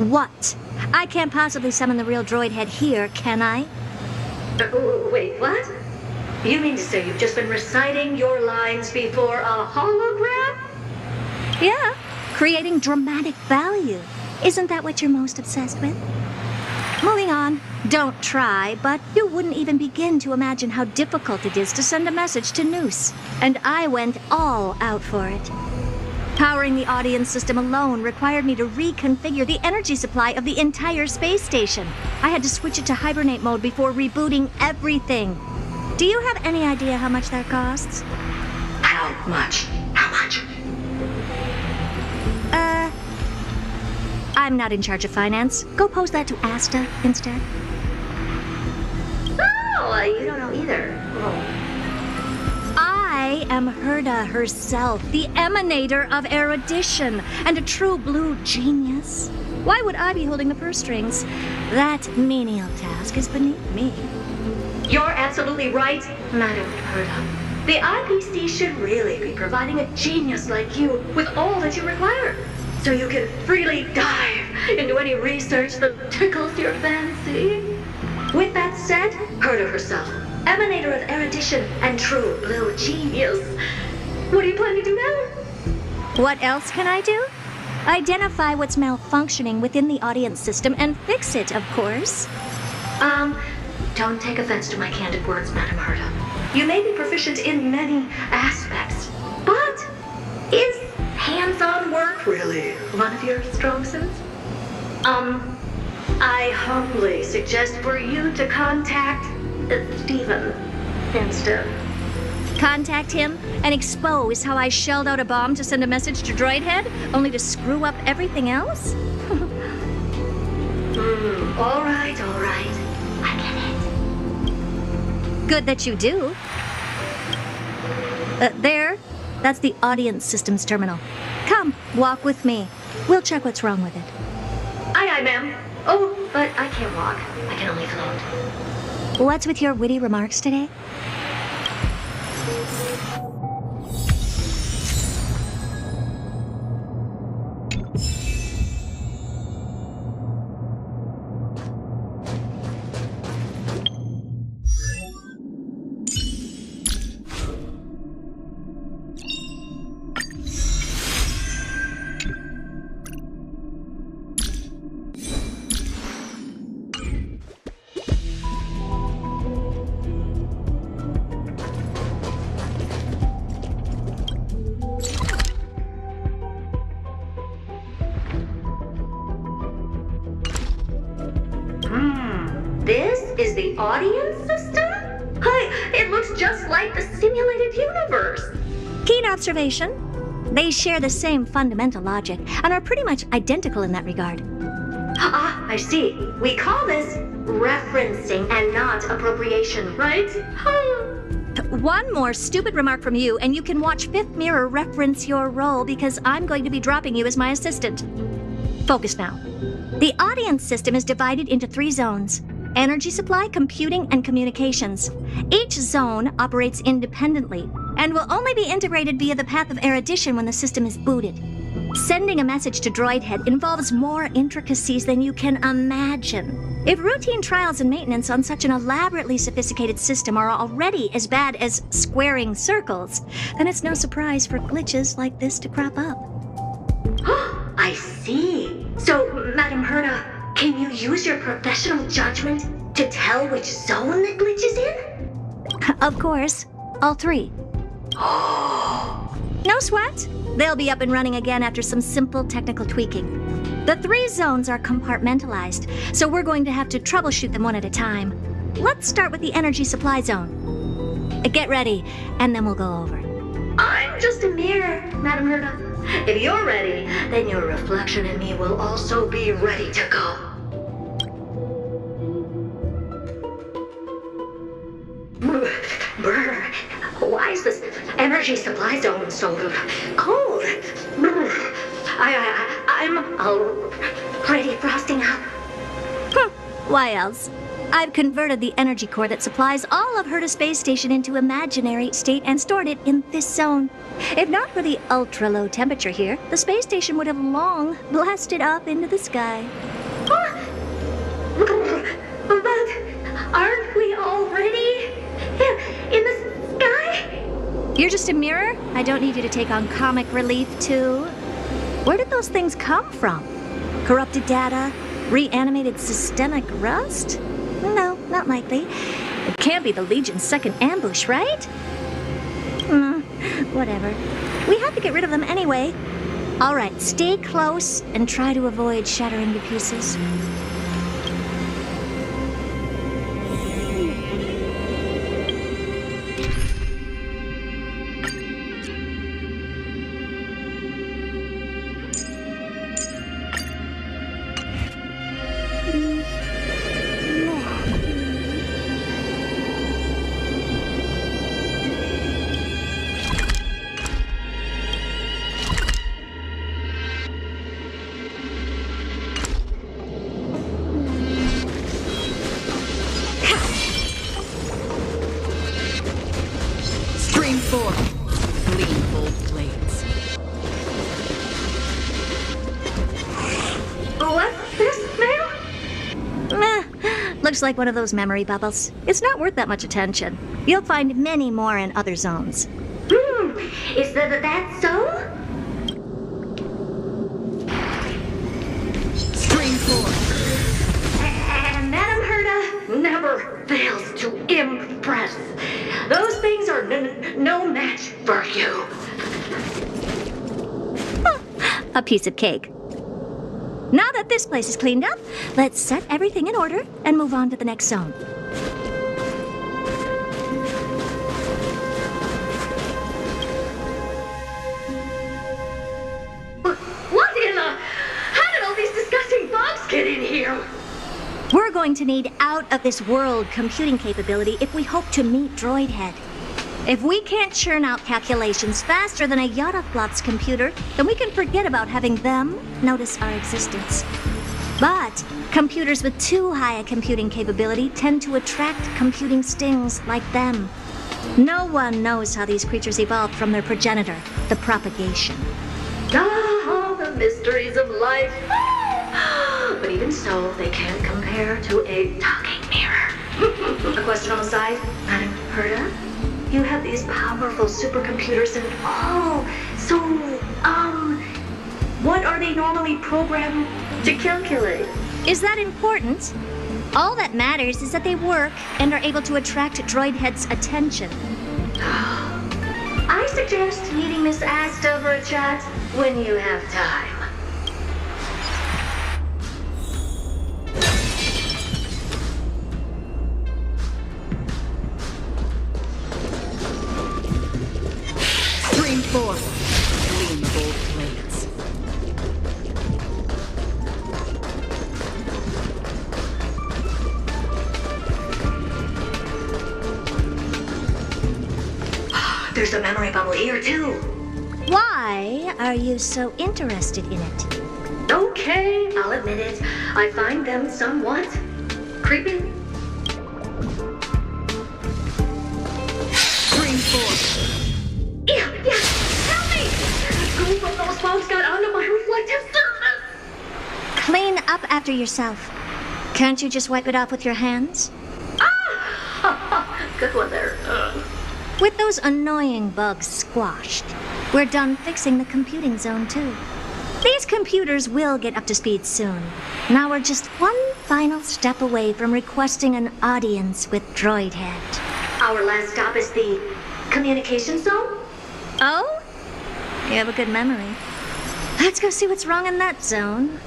What? I can't possibly summon the real Droid Head here, can I? Wait, what? You mean to say you've just been reciting your lines before a hologram? Yeah, creating dramatic value. Isn't that what you're most obsessed with? Moving on. Don't try, but you wouldn't even begin to imagine how difficult it is to send a message to Noose. And I went all out for it. Powering the audience system alone required me to reconfigure the energy supply of the entire space station. I had to switch it to hibernate mode before rebooting everything. Do you have any idea how much that costs? How much? How much? I'm not in charge of finance. Go pose that to Asta instead. Oh, you don't know either. I am Herta herself, the emanator of erudition, and a true blue genius. Why would I be holding the purse strings? That menial task is beneath me. You're absolutely right, Madame Herta. The IPC should really be providing a genius like you with all that you require, so you can freely dive into any research that tickles your fancy. With that said, Herta herself, emanator of erudition and true blue genius. What do you plan to do now? What else can I do? Identify what's malfunctioning within the audience system and fix it, of course. don't take offense to my candid words, Madam Herta. You may be proficient in many aspects, but is hands-on work really one of your strong suits? I humbly suggest for you to contact Steven instead. Contact him and expose how I shelled out a bomb to send a message to Droidhead, only to screw up everything else? All right. I get it. Good that you do. There. That's the audience systems terminal. Come, walk with me. We'll check what's wrong with it. Aye, ma'am. Oh, but I can't walk. I can only float. What's with your witty remarks today? This is the audience system? It looks just like the simulated universe. Keen observation. They share the same fundamental logic and are pretty much identical in that regard. I see. We call this referencing and not appropriation, right? One more stupid remark from you, and you can watch Fifth Mirror reference your role because I'm going to be dropping you as my assistant. Focus now. The audience system is divided into 3 zones: energy supply, computing, and communications. Each zone operates independently and will only be integrated via the path of erudition when the system is booted. Sending a message to Droidhead involves more intricacies than you can imagine. If routine trials and maintenance on such an elaborately sophisticated system are already as bad as squaring circles, then it's no surprise for glitches like this to crop up. I see. So, Madam Herta, can you use your professional judgment to tell which zone the glitch is in? Of course. All 3. No sweat. They'll be up and running again after some simple technical tweaking. The 3 zones are compartmentalized, so we're going to have to troubleshoot them one at a time. Let's start with the energy supply zone. Get ready, and then we'll go over. I'm just a mirror, Madam Herta. If you're ready, then your reflection in me will also be ready to go. Brr, why is this energy supply zone so cold? I'm already frosting up. Why else? I've converted the energy core that supplies all of Herta Space Station into imaginary state and stored it in this zone. If not for the ultra-low temperature here, the space station would have long blasted up into the sky. But aren't we already in the sky? You're just a mirror? I don't need you to take on comic relief, too. Where did those things come from? Corrupted data? Reanimated systemic rust? No, not likely. It can't be the Legion's second ambush, right? Whatever. We have to get rid of them anyway. All right, stay close and try to avoid shattering to pieces. Looks like one of those memory bubbles. It's not worth that much attention. You'll find many more in other zones. Is that so? Stream 4. And Madam Herta never fails. Yes, those things are no match for you. A piece of cake. Now that this place is cleaned up, let's set everything in order and move on to the next zone. What in the... How did all these disgusting bugs get in here? We're going to need out-of-this-world computing capability if we hope to meet Droidhead. If we can't churn out calculations faster than a Yadaflot's computer, then we can forget about having them notice our existence. But computers with too high a computing capability tend to attract computing stings like them. No one knows how these creatures evolved from their progenitor, the propagation. Ah, the mysteries of life. But even so, they can't compare to a talking mirror. A question on the side, Madam Herta? You have these powerful supercomputers and what are they normally programmed to calculate? Is that important? All that matters is that they work and are able to attract Droidhead's attention. I suggest meeting Miss Asta for a chat when you have time. Stream 4. Clean both plates. There's a memory bubble here, too. Why are you so interested in it? Okay, I'll admit it. I find them somewhat creepy. Stream 4. Yeah, help me! Who from those folks got onto my reflective surface? Clean up after yourself. Can't you just wipe it off with your hands? Ah! Good one there. With those annoying bugs squashed, we're done fixing the computing zone too. These computers will get up to speed soon. Now we're just one final step away from requesting an audience with Droidhead. Our last stop is the communication zone? Oh? You have a good memory. Let's go see what's wrong in that zone.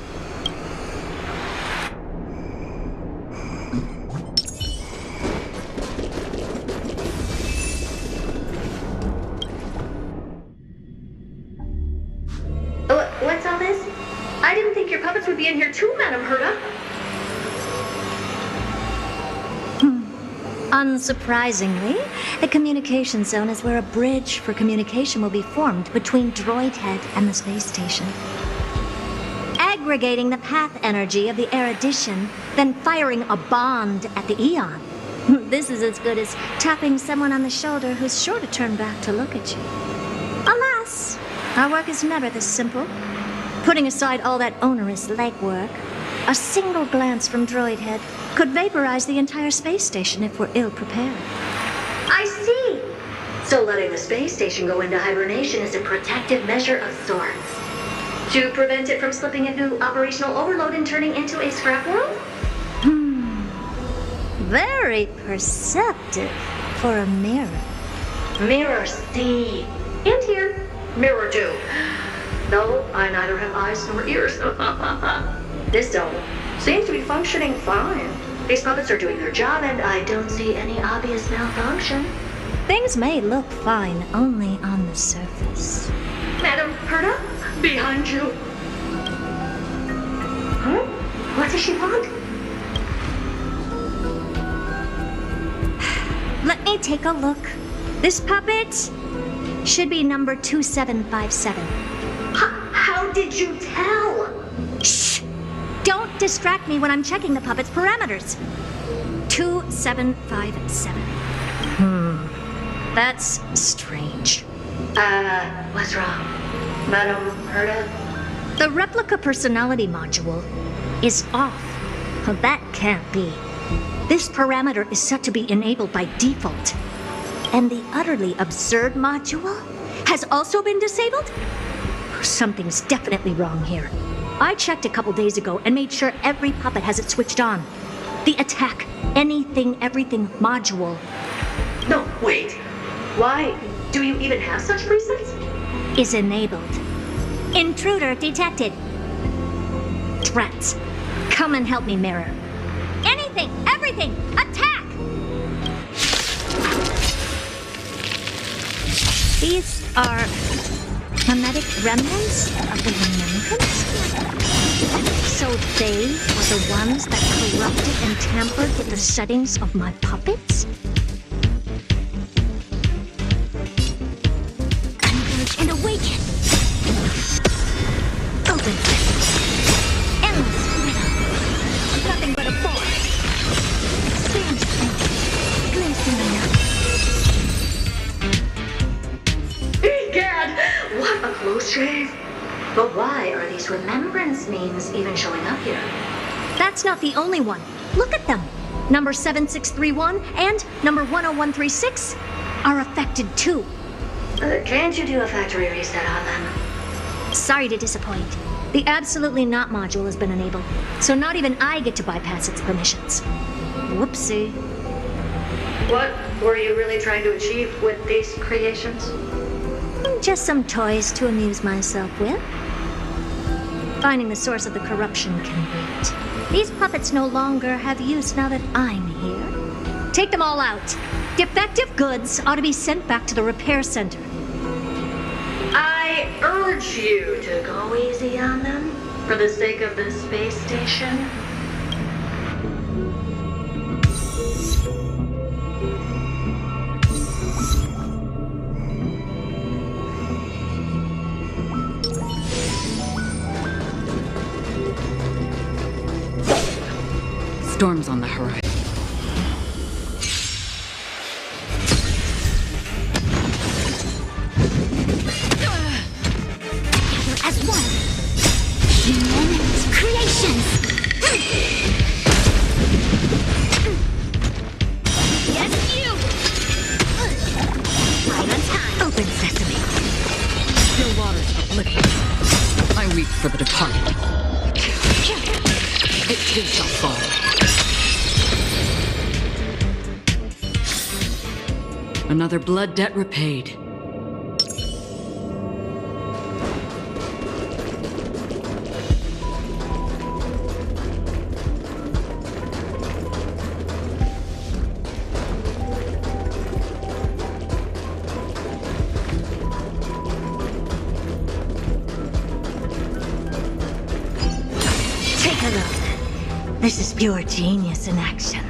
What's all this? I didn't think your puppets would be in here too, Madam Herta. Unsurprisingly, the communication zone is where a bridge for communication will be formed between Droidhead and the space station. Aggregating the path energy of the erudition, then firing a bond at the Eon. This is as good as tapping someone on the shoulder who's sure to turn back to look at you. Alas, our work is never this simple. Putting aside all that onerous legwork, a single glance from Droidhead could vaporize the entire space station if we're ill-prepared. I see. So letting the space station go into hibernation is a protective measure of sorts. To prevent it from slipping into operational overload and turning into a scrap world? Very perceptive for a mirror. Mirror see. And here, mirror do. Though I neither have eyes nor ears. This zone seems to be functioning fine. These puppets are doing their job, and I don't see any obvious malfunction. Things may look fine only on the surface. Madam Herta, behind you. Huh? What does she want? Let me take a look. This puppet should be number 2757. How did you tell? Shh! Don't distract me when I'm checking the puppet's parameters. 2757. That's strange. What's wrong? Madam Herta? The replica personality module is off. Well, that can't be. This parameter is set to be enabled by default. And the utterly absurd module has also been disabled? Something's definitely wrong here. I checked a couple days ago and made sure every puppet has it switched on. The attack, anything, everything module. No, wait. Why? Do you even have such presets? Is enabled. Intruder detected. Threats. Come and help me, Mirror. Anything, everything, attack! These are hermetic remnants of the remembrance? So they were the ones that corrupted and tampered with the settings of my puppets? Converge and awaken! Open sesame. Endless widow. Nothing but a force. Expand your thinking. Glimpse in the night. Egad! What a close shave! But why are these remembrance memes even showing up here? That's not the only one. Look at them. Number 7631 and number 10136 are affected too. Can't you do a factory reset on them? Sorry to disappoint. The Absolutely Not module has been enabled, so not even I get to bypass its permissions. Whoopsie. What were you really trying to achieve with these creations? Just some toys to amuse myself with. Finding the source of the corruption can wait. These puppets no longer have use now that I'm here. Take them all out. Defective goods ought to be sent back to the repair center. I urge you to go easy on them for the sake of the space station. Storm's on the horizon. As one. Human creations. Yes, you. Right on time. Open sesame. Still waters afflicted. I weep for the departed. It too shall fall. Another blood debt repaid. Take a look. This is pure genius in action.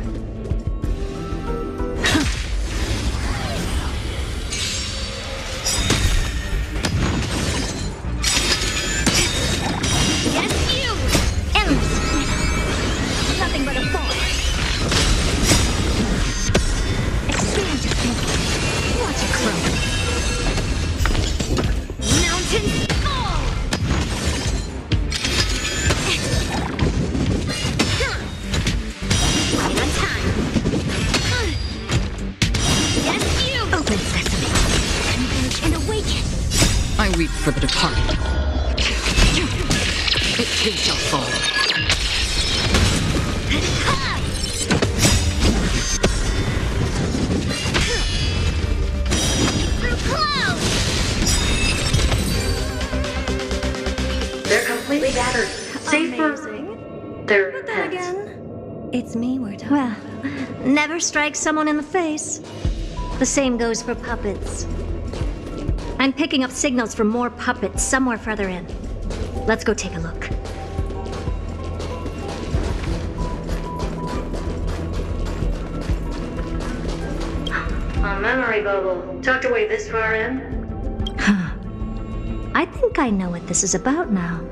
For the departed. It too shall fall. They're completely battered. Safe for their pets. Again, it's me we're talking about. Never strike someone in the face. The same goes for puppets. I'm picking up signals from more puppets somewhere further in. Let's go take a look. A memory bubble. Tucked away this far in? Huh. I think I know what this is about now.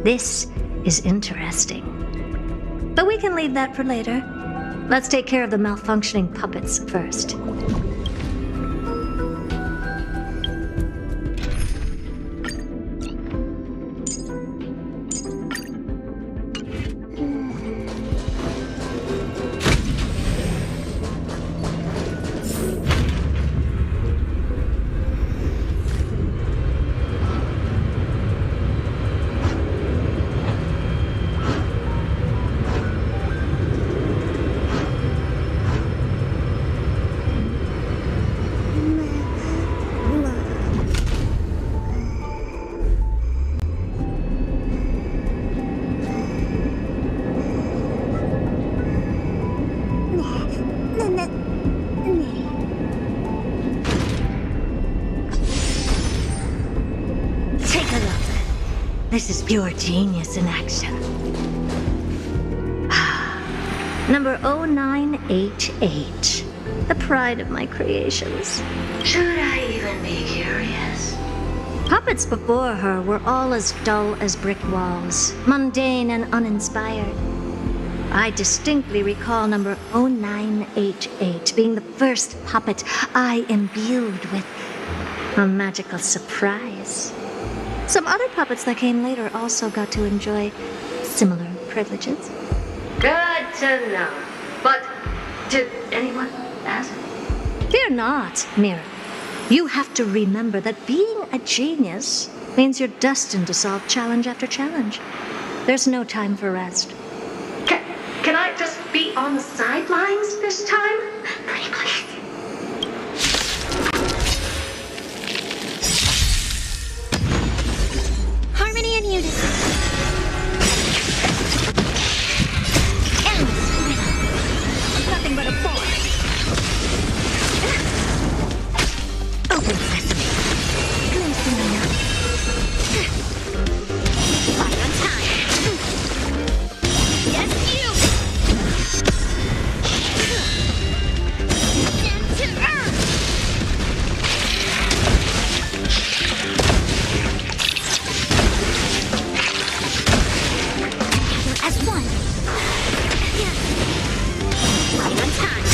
This is interesting. But we can leave that for later. Let's take care of the malfunctioning puppets first. This is pure genius in action. Number 0988. The pride of my creations. Should I even be curious? Puppets before her were all as dull as brick walls, mundane and uninspired. I distinctly recall number 0988 being the first puppet I imbued with a magical surprise. Some other puppets that came later also got to enjoy similar privileges. Good to know. But did anyone ask? Fear not, Mira. You have to remember that being a genius means you're destined to solve challenge after challenge. There's no time for rest. Can I just be on the sidelines this time? Pretty please. Harmony and unison. Endless rhythm. Nothing but a force. Open sesame. Glimpsing enough. Right on time. Yes, you! Stand to earth! Together as one. Right on time.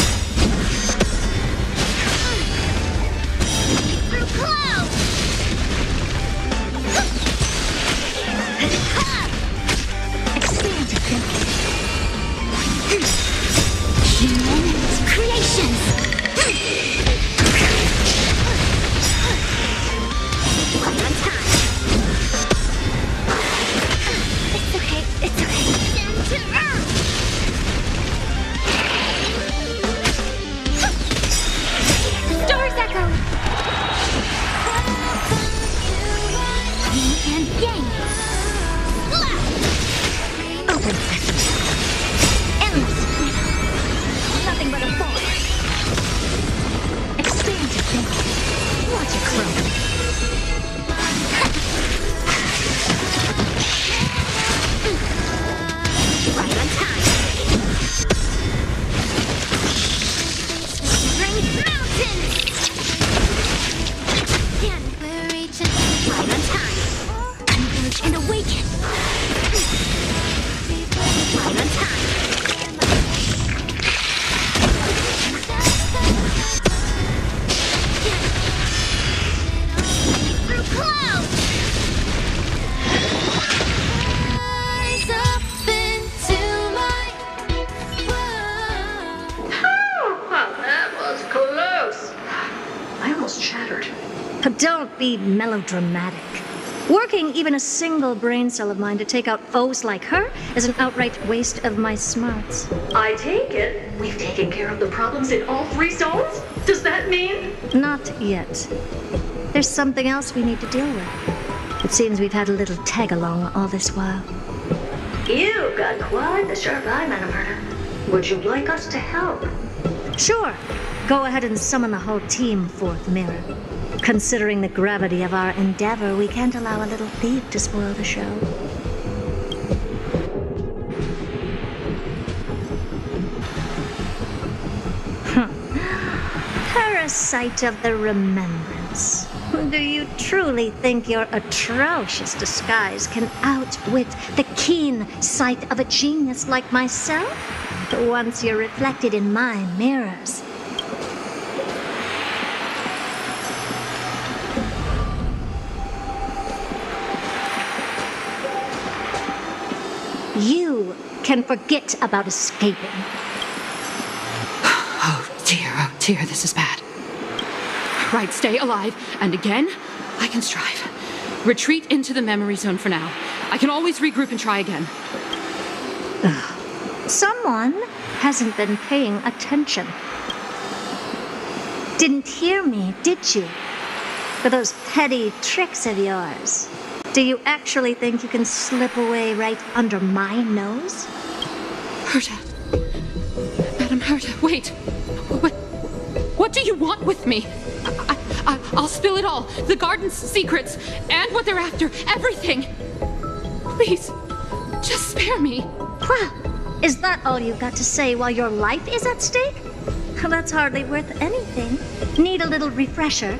Through clouds! Expanded thinking. Humanity's creations! Right on time. It's okay, it's okay. Stand to earth! Stars echo! Yin and yang! Slap! Open sesame. Endless rhythm. Nothing but a force. Expanded thinking. Watch it close. Right on time. Bring mountains! And we're reaching. Right on time. Converge and awaken. Right on time. Through clouds! Rise up into my world. Well, that was close. I almost shattered. But don't be melodramatic. Working even a single brain cell of mine to take out foes like her is an outright waste of my smarts. I take it we've taken care of the problems in all 3 zones? Does that mean? Not yet. There's something else we need to deal with. It seems we've had a little tag-along all this while. You've got quite the sharp eye, Madam Herder. Would you like us to help? Sure. Go ahead and summon the whole team forth, Mira. Considering the gravity of our endeavor, we can't allow a little thief to spoil the show. Parasite of the remembrance. Do you truly think your atrocious disguise can outwit the keen sight of a genius like myself? Once you're reflected in my mirrors. You can forget about escaping. Oh dear, this is bad. Right, stay alive, and again, I can strive. Retreat into the memory zone for now. I can always regroup and try again. Someone hasn't been paying attention. Didn't hear me, did you? For those petty tricks of yours. Do you actually think you can slip away right under my nose? Herta. Madam Herta, wait. What do you want with me? I'll spill it all. The garden's secrets, and what they're after. Everything. Please, just spare me. Well, is that all you've got to say while your life is at stake? That's hardly worth anything. Need a little refresher?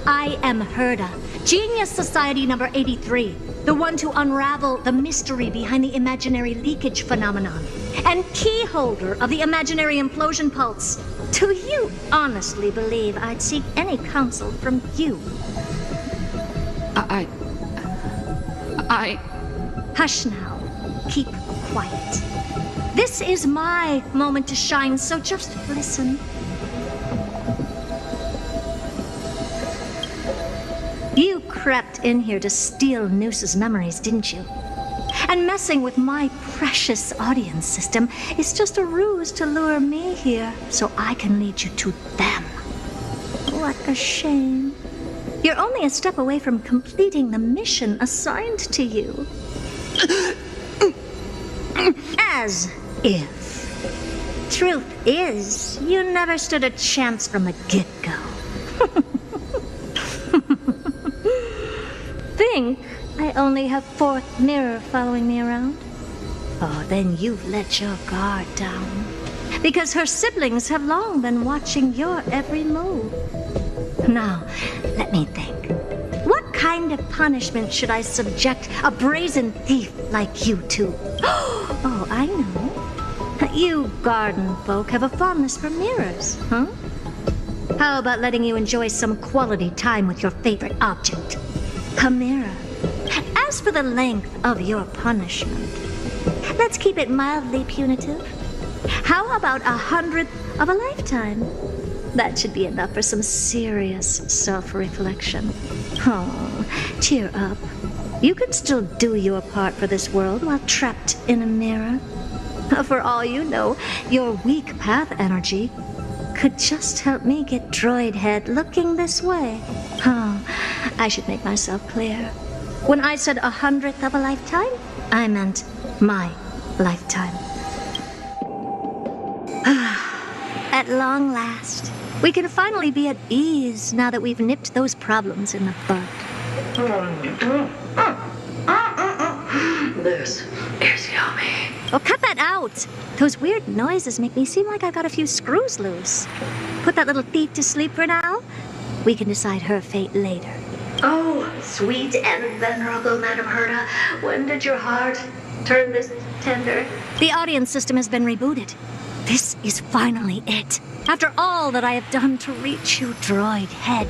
I am Herda, Genius Society number 83, the one to unravel the mystery behind the imaginary leakage phenomenon, and key holder of the imaginary implosion pulse. Do you honestly believe I'd seek any counsel from you? Hush now. Keep quiet. This is my moment to shine, so just listen. You crept in here to steal Noose's memories, didn't you? And messing with my precious audience system is just a ruse to lure me here so I can lead you to them. What a shame. You're only a step away from completing the mission assigned to you. As if. Truth is, you never stood a chance from the get-go. Think I only have fourth mirror following me around? Oh, then you've let your guard down. Because her siblings have long been watching your every move. Now, let me think. What kind of punishment should I subject a brazen thief like you to? Oh, I know. You garden folk have a fondness for mirrors, huh? How about letting you enjoy some quality time with your favorite object? A mirror. As for the length of your punishment, let's keep it mildly punitive. How about 100th of a lifetime? That should be enough for some serious self-reflection. Oh, cheer up. You can still do your part for this world while trapped in a mirror. For all you know, your weak path energy could just help me get droid head looking this way. Oh, I should make myself clear. When I said 100th of a lifetime, I meant my lifetime. At long last, we can finally be at ease now that we've nipped those problems in the bud. This is yummy. Oh, cut that out! Those weird noises make me seem like I've got a few screws loose. Put that little thief to sleep for now. We can decide her fate later. Oh, sweet and venerable Madam Herda, when did your heart turn this tender? The audience system has been rebooted. This is finally it. After all that I have done to reach you, droid head.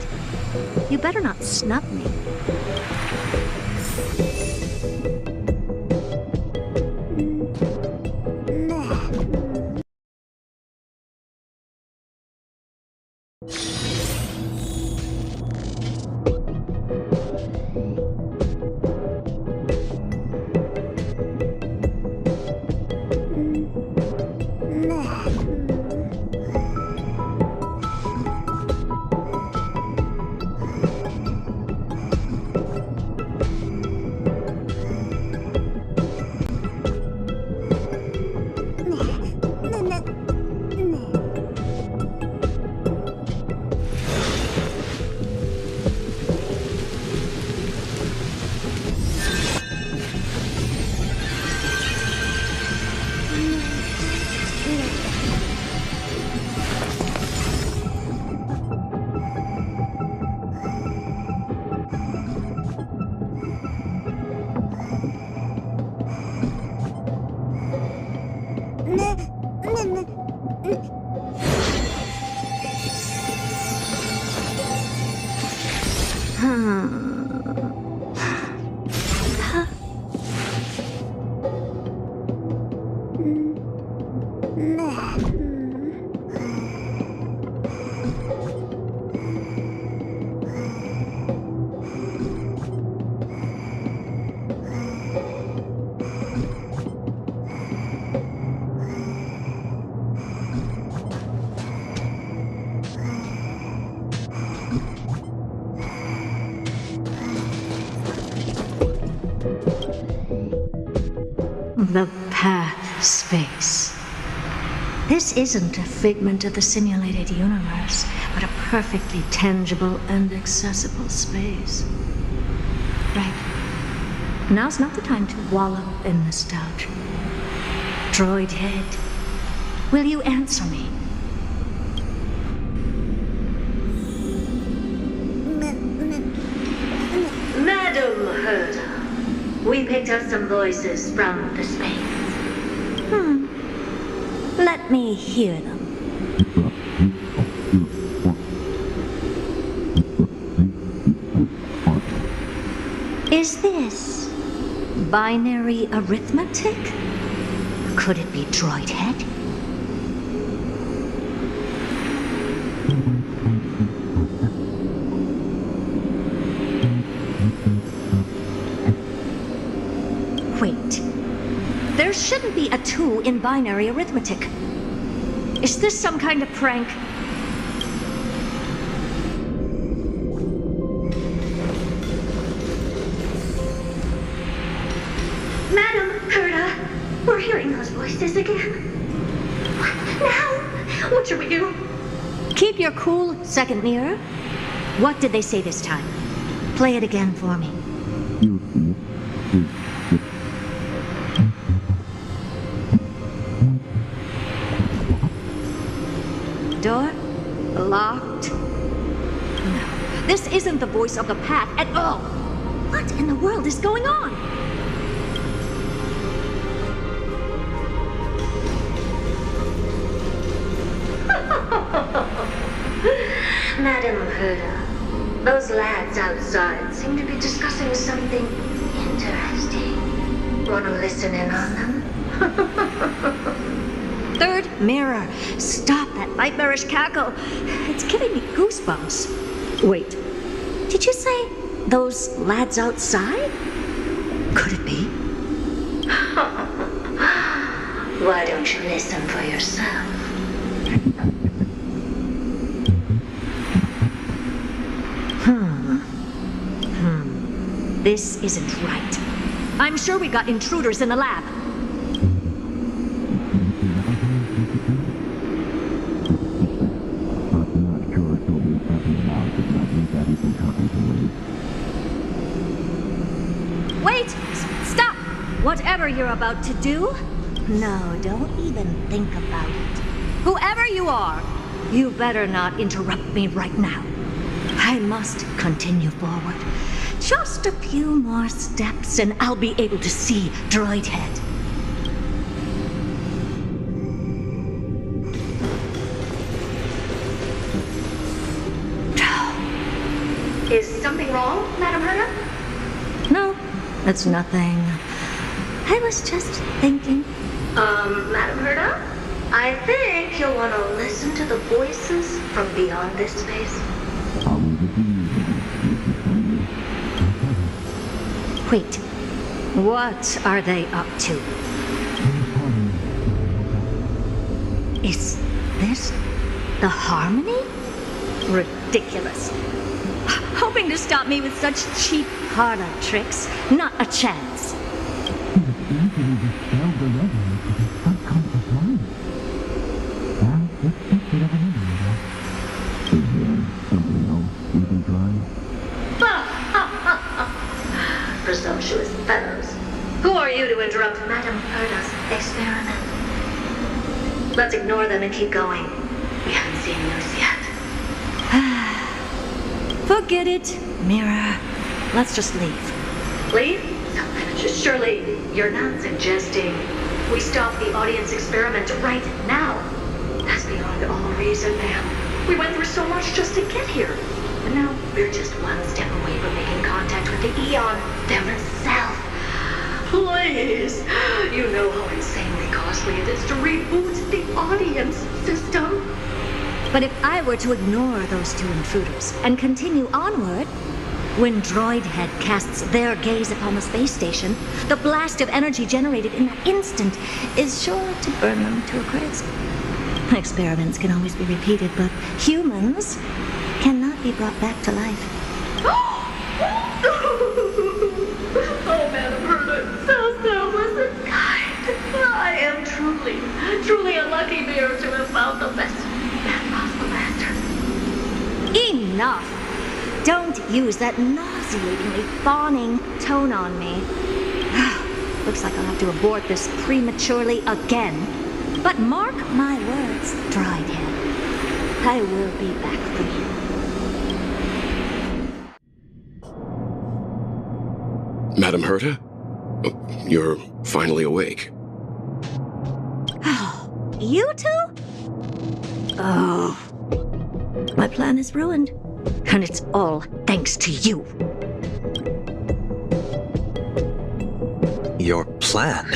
You better not snub me. The path space. This isn't a figment of the simulated universe, but a perfectly tangible and accessible space. Right. Now's not the time to wallow in nostalgia. Droid head, will you answer me? Madam Herda, we picked up some voices from the space. Let me hear them. Is this binary arithmetic? Could it be droid head? Wait. There shouldn't be a 2 in binary arithmetic. Is this some kind of prank? Madam Herda, we're hearing those voices again. What now? What should we do? Keep your cool, second mirror. What did they say this time? Play it again for me. Door locked. No, this isn't the voice of the path at all. What in the world is going on? Madam Herda, those lads outside seem to be discussing something interesting. Want to listen in on them? Third mirror, stop that nightmarish cackle. It's giving me goosebumps. Wait, did you say those lads outside? Could it be? Why don't you listen for yourself? This isn't right. I'm sure we got intruders in the lab. Wait! Stop! Whatever you're about to do, no, don't even think about it. Whoever you are, you better not interrupt me right now. I must continue forward. Just a few more steps and I'll be able to see Droid Head. Is something wrong, Madam Herda? No, it's nothing. I was just thinking. Madam Herda? I think you'll want to listen to the voices from beyond this space. Wait, what are they up to? Is this the Harmony? Ridiculous. Hoping to stop me with such cheap parlor tricks? Not a chance. Presumptuous fellows. Who are you to interrupt Madame Herda's experiment? Let's ignore them and keep going. We haven't seen news yet. Forget it, Mirror. Let's just leave. Leave? Surely you're not suggesting we stop the audience experiment right now. That's beyond all reason, ma'am. We went through so much just to get here. And now we're just one step away from making contact with the Eon themselves. Please, you know how insanely costly it is to reboot the audience system. But if I were to ignore those two intruders and continue onward, when Droid Head casts their gaze upon the space station, the blast of energy generated in that instant is sure to burn them to a crisp. Experiments can always be repeated, but humans cannot be brought back to life. Oh, Madam Herda, so selfless and kind. I am truly a lucky bear to have found the best possible master. Enough! Don't use that nauseous nauseatingly fawning tone on me. Looks like I'll have to abort this prematurely again. But mark my words, Driedhead. I will be back for you. Madam Herta? You're finally awake. You two? Oh. My plan is ruined. And it's all thanks to you. Your plan?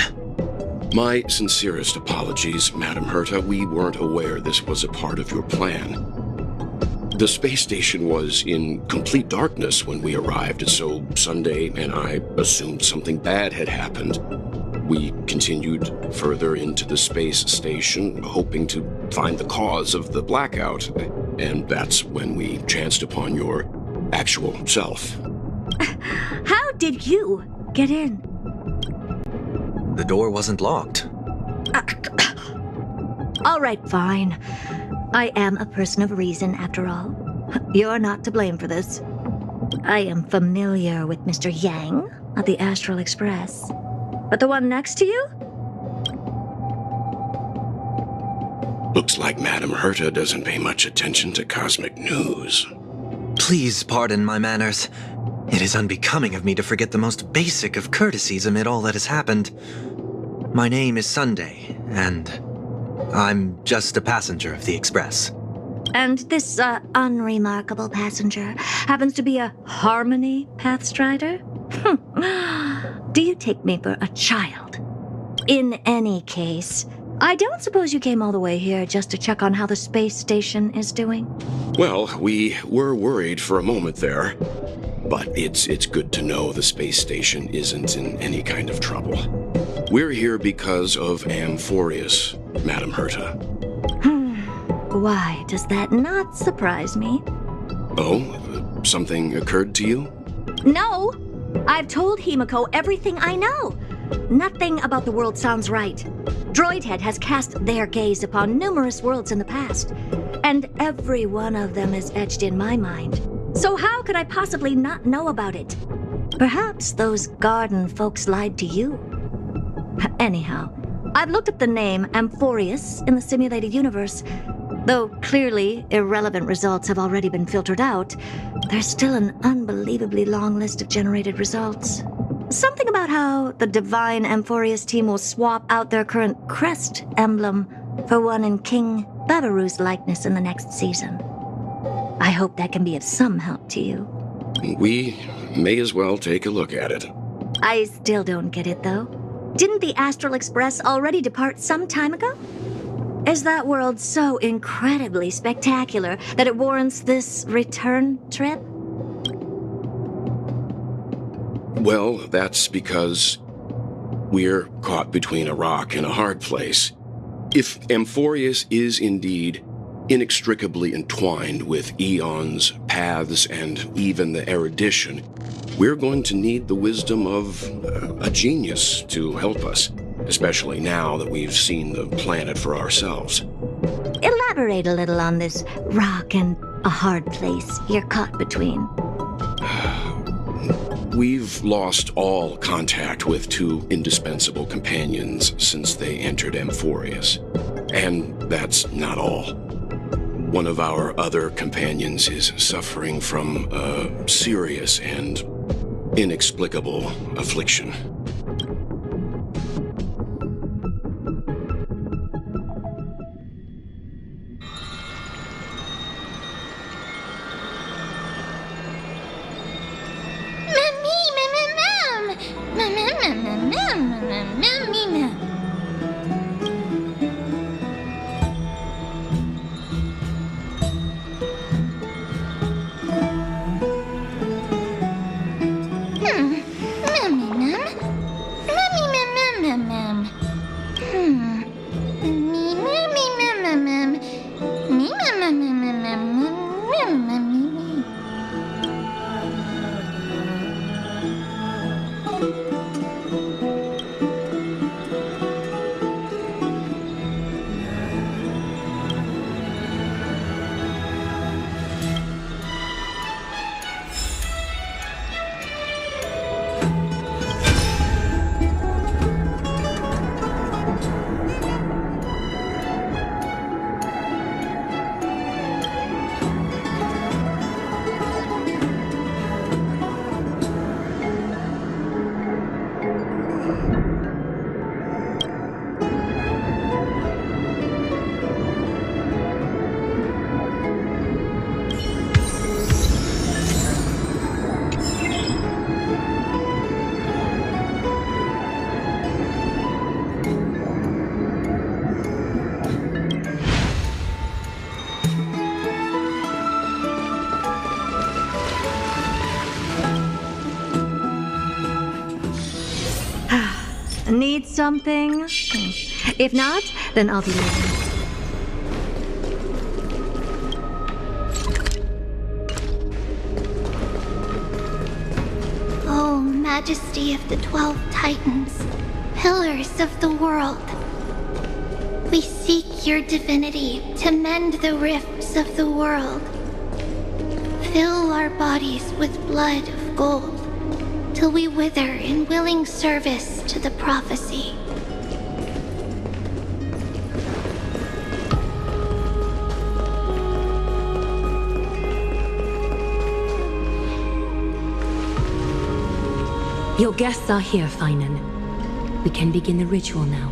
My sincerest apologies, Madam Herta. We weren't aware this was a part of your plan. The space station was in complete darkness when we arrived, so Sunday and I assumed something bad had happened. We continued further into the space station, hoping to find the cause of the blackout, and that's when we chanced upon your actual self. How did you get in? The door wasn't locked. All right, fine. I am a person of reason, after all. You're not to blame for this. I am familiar with Mr. Yang of the Astral Express. But the one next to you? Looks like Madam Herta doesn't pay much attention to cosmic news. Please pardon my manners. It is unbecoming of me to forget the most basic of courtesies amid all that has happened. My name is Sunday, and I'm just a passenger of the Express. And this, unremarkable passenger happens to be a Harmony Pathstrider? Do you take me for a child? In any case, I don't suppose you came all the way here just to check on how the space station is doing? Well, we were worried for a moment there, but it's good to know the space station isn't in any kind of trouble. We're here because of Amphorius, Madam Herta. Why does that not surprise me? Oh, something occurred to you? No! I've told Himiko everything I know. Nothing about the world sounds right. Droidhead has cast their gaze upon numerous worlds in the past, and every one of them is etched in my mind. So how could I possibly not know about it? Perhaps those garden folks lied to you. Anyhow, I've looked up the name Amphorius in the simulated universe. Though clearly irrelevant results have already been filtered out, there's still an unbelievably long list of generated results. Something about how the Divine Amphorius team will swap out their current crest emblem for one in King Babaru's likeness in the next season. I hope that can be of some help to you. We may as well take a look at it. I still don't get it, though. Didn't the Astral Express already depart some time ago? Is that world so incredibly spectacular that it warrants this return trip? Well, that's because we're caught between a rock and a hard place. If Amphorius is indeed inextricably entwined with eons, paths, and even the erudition, we're going to need the wisdom of a genius to help us, especially now that we've seen the planet for ourselves. Elaborate a little on this rock and a hard place you're caught between. We've lost all contact with two indispensable companions since they entered Amphorius. And that's not all. One of our other companions is suffering from a serious and inexplicable affliction. need something? If not, then I'll be leaving. Oh, Majesty of the 12 Titans, pillars of the world. We seek your divinity to mend the rifts of the world. Fill our bodies with blood of gold, till we wither in willing service to the prophecy. Your guests are here, Finan. We can begin the ritual now.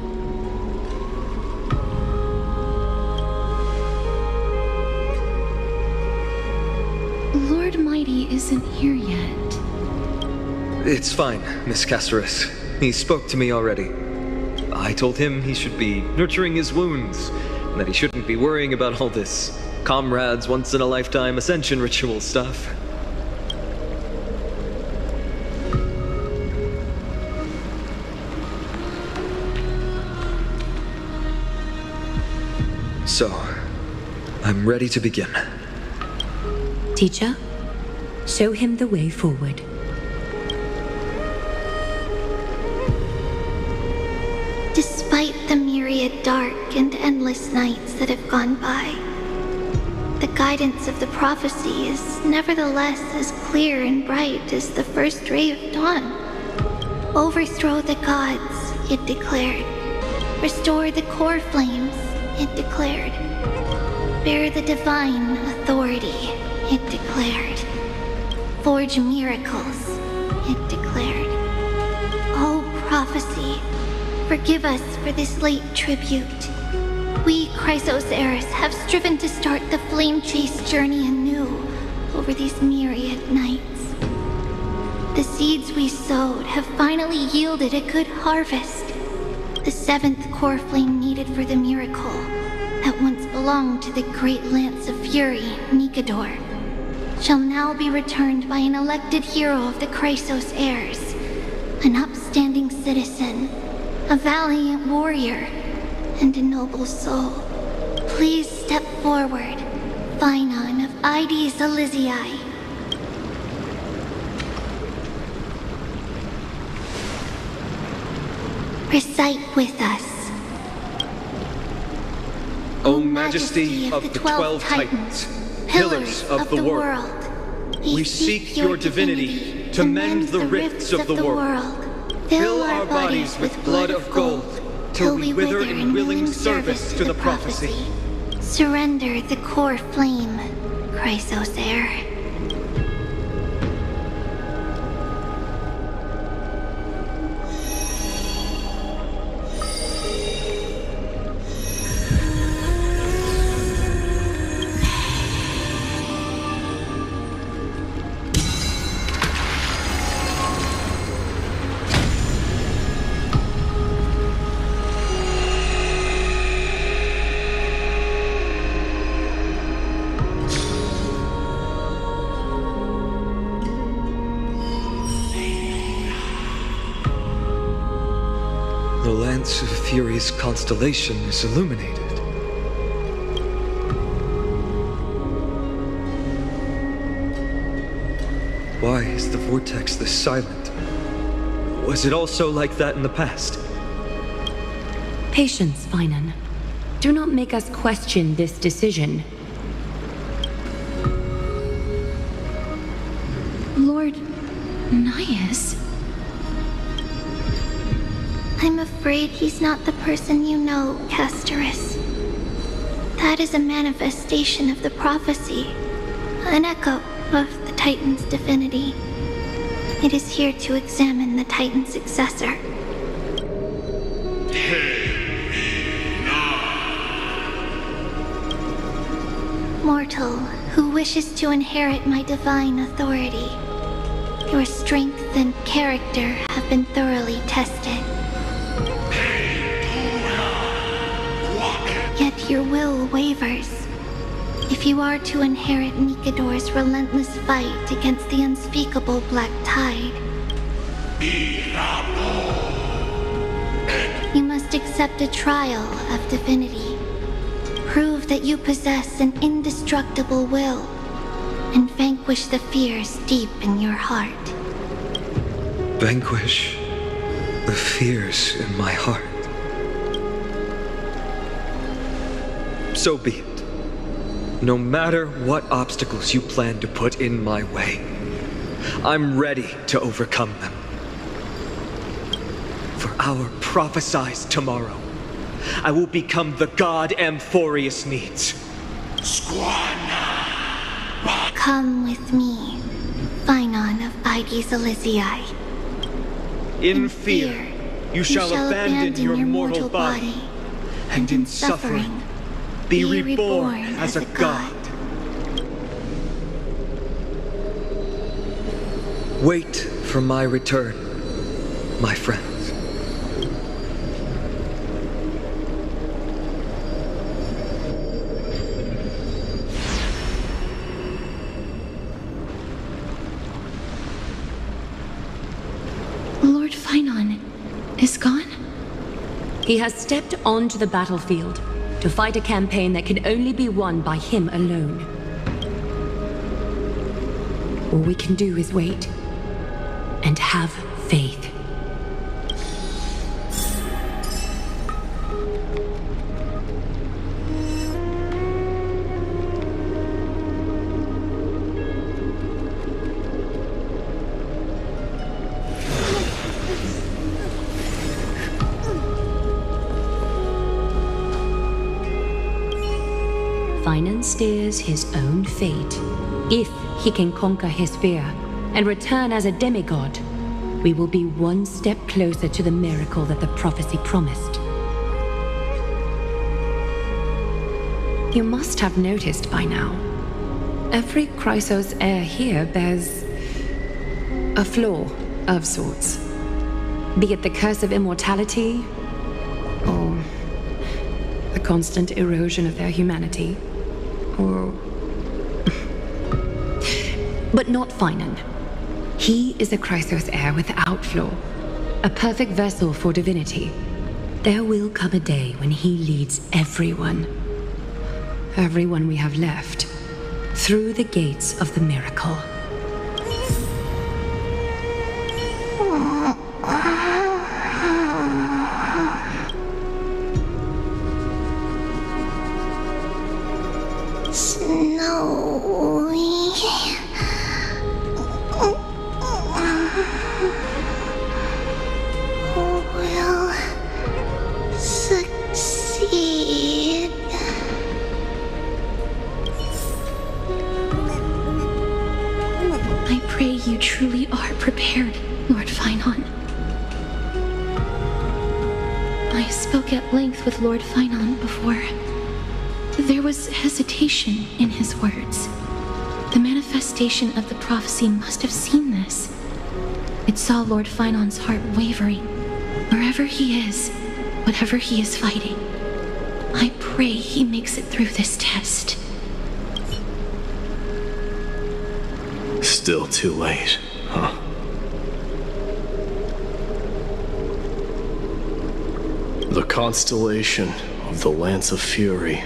Lord Mighty isn't here yet. It's fine, Miss Caceres. He spoke to me already. I told him he should be nurturing his wounds, and that he shouldn't be worrying about all this comrades once-in-a-lifetime ascension ritual stuff. So, I'm ready to begin. Teacher, show him the way forward. Despite the myriad dark and endless nights that have gone by, the guidance of the prophecy is nevertheless as clear and bright as the first ray of dawn. Overthrow the gods, it declared. Restore the core flames, it declared. Bear the divine authority, it declared. Forge miracles, it declared. Oh, prophecy, forgive us for this late tribute. We, Chrysos heirs, have striven to start the flame chase journey anew over these myriad nights. The seeds we sowed have finally yielded a good harvest. The 7th core flame needed for the miracle that once belonged to the great Lance of Fury, Nikador, shall now be returned by an elected hero of the Chrysos heirs, an upstanding citizen, a valiant warrior, and a noble soul. Please step forward, Finan of Ides Elysiae. Recite with us. O Majesty of the 12 Titans, pillars of the world, we seek your divinity to mend the rifts of the world. Fill our bodies with blood of gold, till we wither in willing service to the prophecy. Surrender the core flame, Chrysos heir. The Lance of Fury's constellation is illuminated. Why is the vortex this silent? Was it also like that in the past? Patience, Finan. Do not make us question this decision. Lord Nias? I'm afraid he's not the person you know, Caceres. That is a manifestation of the prophecy, an echo of the Titan's divinity. It is here to examine the Titan's successor. Mortal, who wishes to inherit my divine authority. Your strength and character have been thoroughly tested. Yet your will wavers. If you are to inherit Nikador's relentless fight against the unspeakable Black Tide, must accept a trial of divinity. Prove that you possess an indestructible will, and vanquish the fears deep in your heart. Vanquish the fears in my heart. So be it. No matter what obstacles you plan to put in my way, I'm ready to overcome them. For our prophesized tomorrow, I will become the god Amphorius needs. Come with me, Phaean of Aegis Elysiae. In fear, you shall abandon your mortal body, and in suffering, be reborn as a god. Wait for my return, my friends. Lord Phaean is gone? He has stepped onto the battlefield to fight a campaign that can only be won by him alone. All we can do is wait and have faith. Phaean steers his own fate. If he can conquer his fear and return as a demigod, we will be one step closer to the miracle that the prophecy promised. You must have noticed by now, every Chrysos heir here bears a flaw of sorts. Be it the curse of immortality, or the constant erosion of their humanity, or... But not Phaean. He is a Chrysos heir without flaw, a perfect vessel for divinity. There will come a day when he leads everyone we have left, through the gates of the miracle. I pray you truly are prepared, Lord Phaean. I spoke at length with Lord Phaean before. There was hesitation in his words. The manifestation of the prophecy must have seen this. It saw Lord Phaean's heart wavering. Wherever he is, whatever he is fighting, I pray he makes it through this test. Still too late, huh? The constellation of the Lance of Fury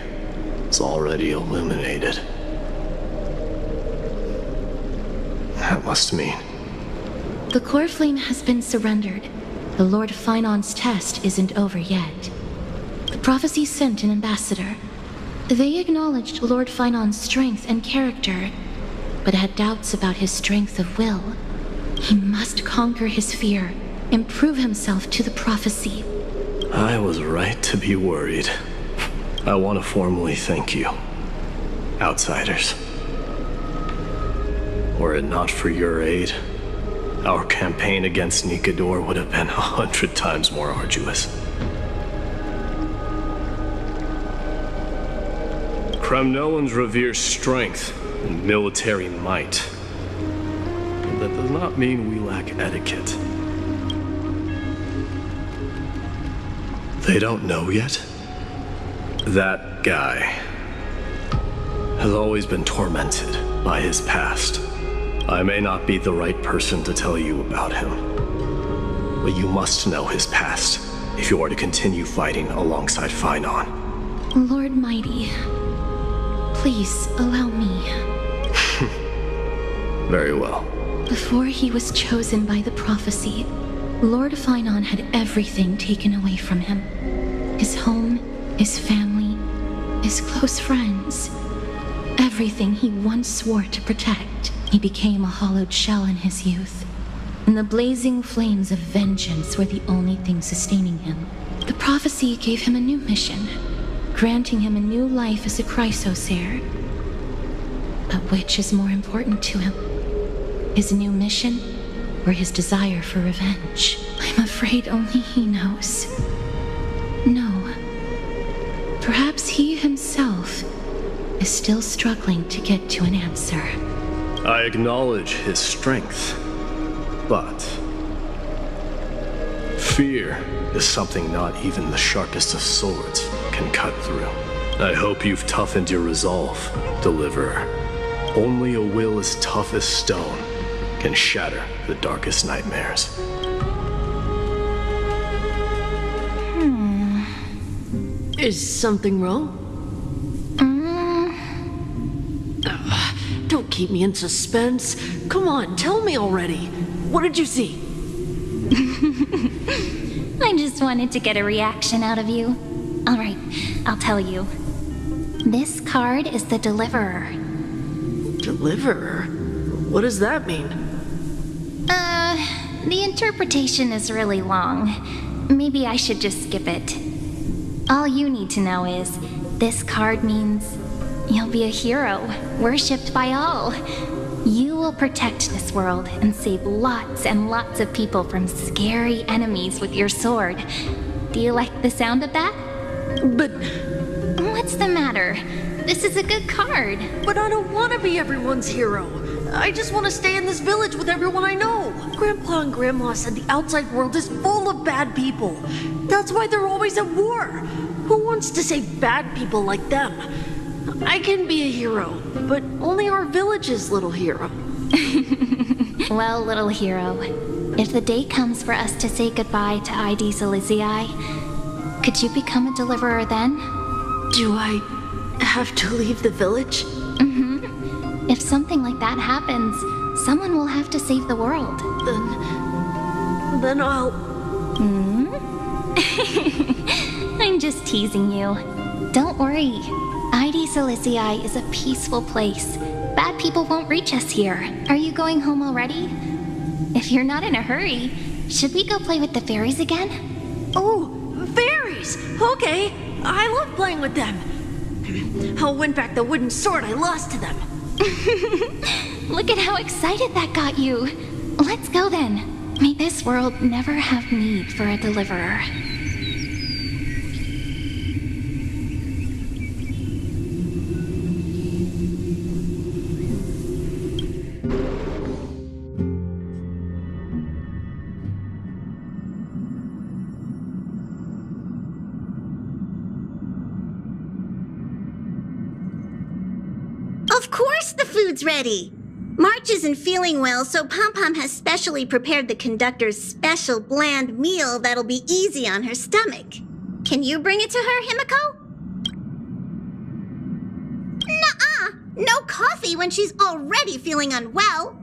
is already illuminated. That must mean... The core flame has been surrendered. The Lord Phaean's test isn't over yet. The prophecy sent an ambassador. They acknowledged Lord Phaean's strength and character, but had doubts about his strength of will. He must conquer his fear and prove himself to the prophecy. I was right to be worried. I want to formally thank you, outsiders. Were it not for your aid, our campaign against Nikador would have been 100 times more arduous. Kremnoans revere strength and military might. But that does not mean we lack etiquette. They don't know yet? That guy has always been tormented by his past. I may not be the right person to tell you about him, but you must know his past if you are to continue fighting alongside Phaean. Lord Mighty, please allow me. Very well. Before he was chosen by the prophecy, Lord Phaean had everything taken away from him. His home, his family, his close friends. Everything he once swore to protect. He became a hollowed shell in his youth, and the blazing flames of vengeance were the only thing sustaining him. The prophecy gave him a new mission, granting him a new life as a chrysosaur. But which is more important to him? His new mission, or his desire for revenge? I'm afraid only he knows. No. Perhaps he himself is still struggling to get to an answer. I acknowledge his strength, but fear is something not even the sharpest of swords can cut through. I hope you've toughened your resolve, Deliverer. Only a will as tough as stone can shatter the darkest nightmares. Is something wrong? Don't keep me in suspense. Come on, tell me already. What did you see? I just wanted to get a reaction out of you. Alright, I'll tell you. This card is the Deliverer. Deliverer? What does that mean? The interpretation is really long. Maybe I should just skip it. All you need to know is, this card means you'll be a hero, worshipped by all. You will protect this world and save lots and lots of people from scary enemies with your sword. Do you like the sound of that? But... What's the matter? This is a good card. But I don't want to be everyone's hero. I just want to stay in this village with everyone I know. Grandpa and Grandma said the outside world is full of bad people. That's why they're always at war. Who wants to save bad people like them? I can be a hero, but only our village's little hero. Well, little hero, if the day comes for us to say goodbye to ID Zoelski, could you become a deliverer then? Do I have to leave the village? Mm-hmm. If something like that happens, someone will have to save the world. Then I'll... I'm just teasing you. Don't worry. ID Zoelski is a peaceful place. Bad people won't reach us here. Are you going home already? If you're not in a hurry, should we go play with the fairies again? Oh, fairies! Okay, I love playing with them. I'll win back the wooden sword I lost to them. Look at how excited that got you. Let's go then. May this world never have need for a deliverer. Of course the food's ready! March isn't feeling well, so Pom-Pom has specially prepared the conductor's special bland meal that'll be easy on her stomach. Can you bring it to her, Himiko? Nuh-uh! No coffee when she's already feeling unwell!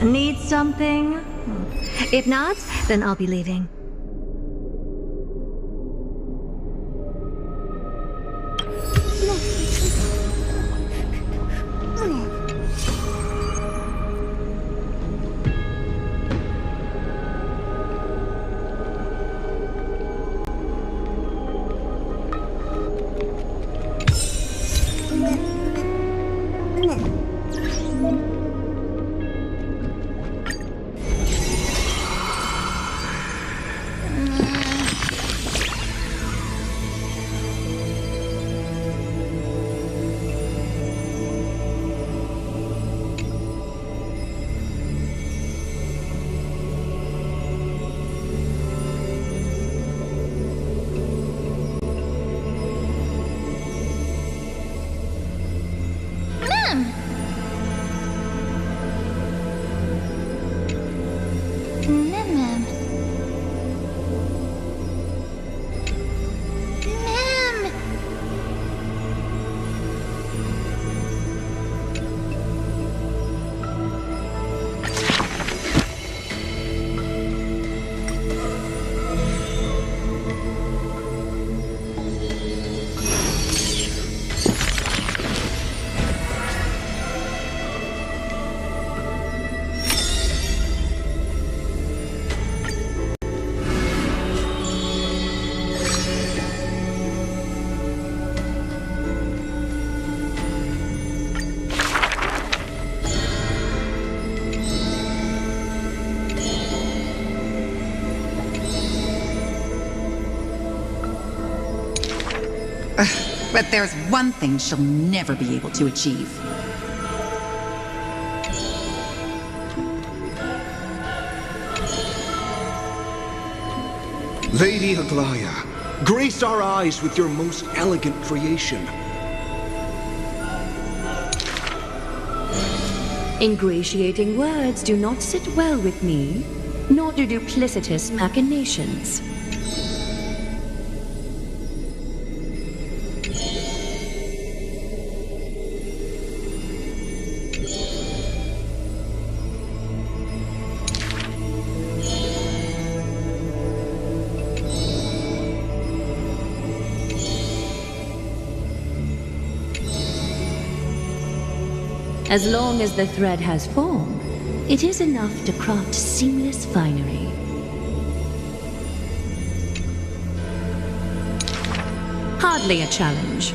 Need something? If not, then I'll be leaving. But there's one thing she'll never be able to achieve. Lady Aglaya, grace our eyes with your most elegant creation. Ingratiating words do not sit well with me, nor do duplicitous machinations. As long as the thread has form, it is enough to craft seamless finery. Hardly a challenge.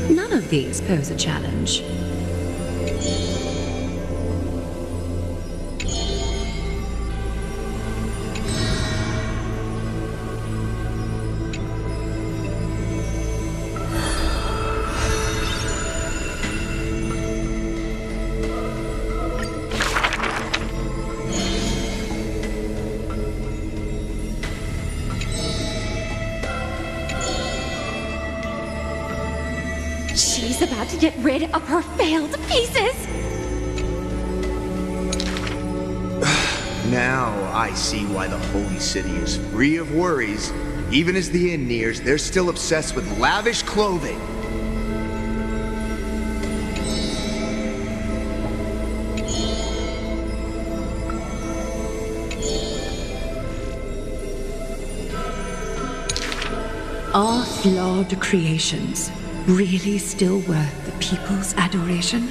None of these pose a challenge. She's about to get rid of her failed pieces! Now I see why the Holy City is free of worries. Even as the end nears, they're still obsessed with lavish clothing. Are flawed creations really still worth the people's adoration?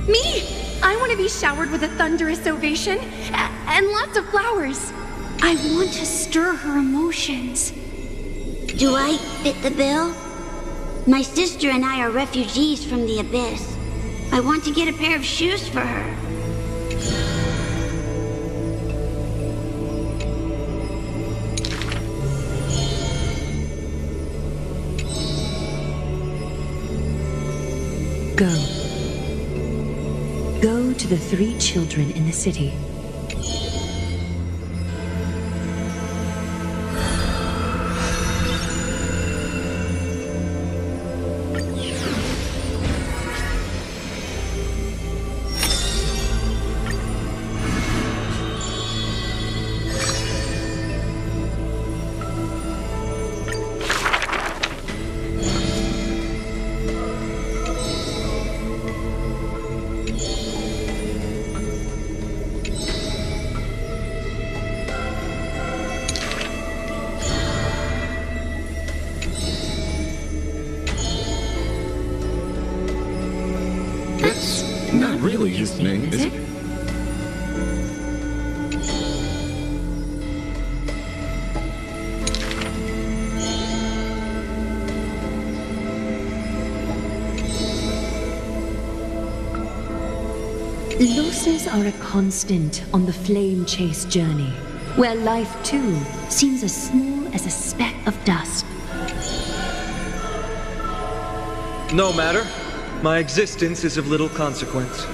Me! I want to be showered with a thunderous ovation and lots of flowers. I want to stir her emotions. Do I fit the bill? My sister and I are refugees from the Abyss. I want to get a pair of shoes for her. Go. Go to the 3 children in the city. Not really his name, is it? Losses are a constant on the flame chase journey, where life too seems as small as a speck of dust. No matter. My existence is of little consequence.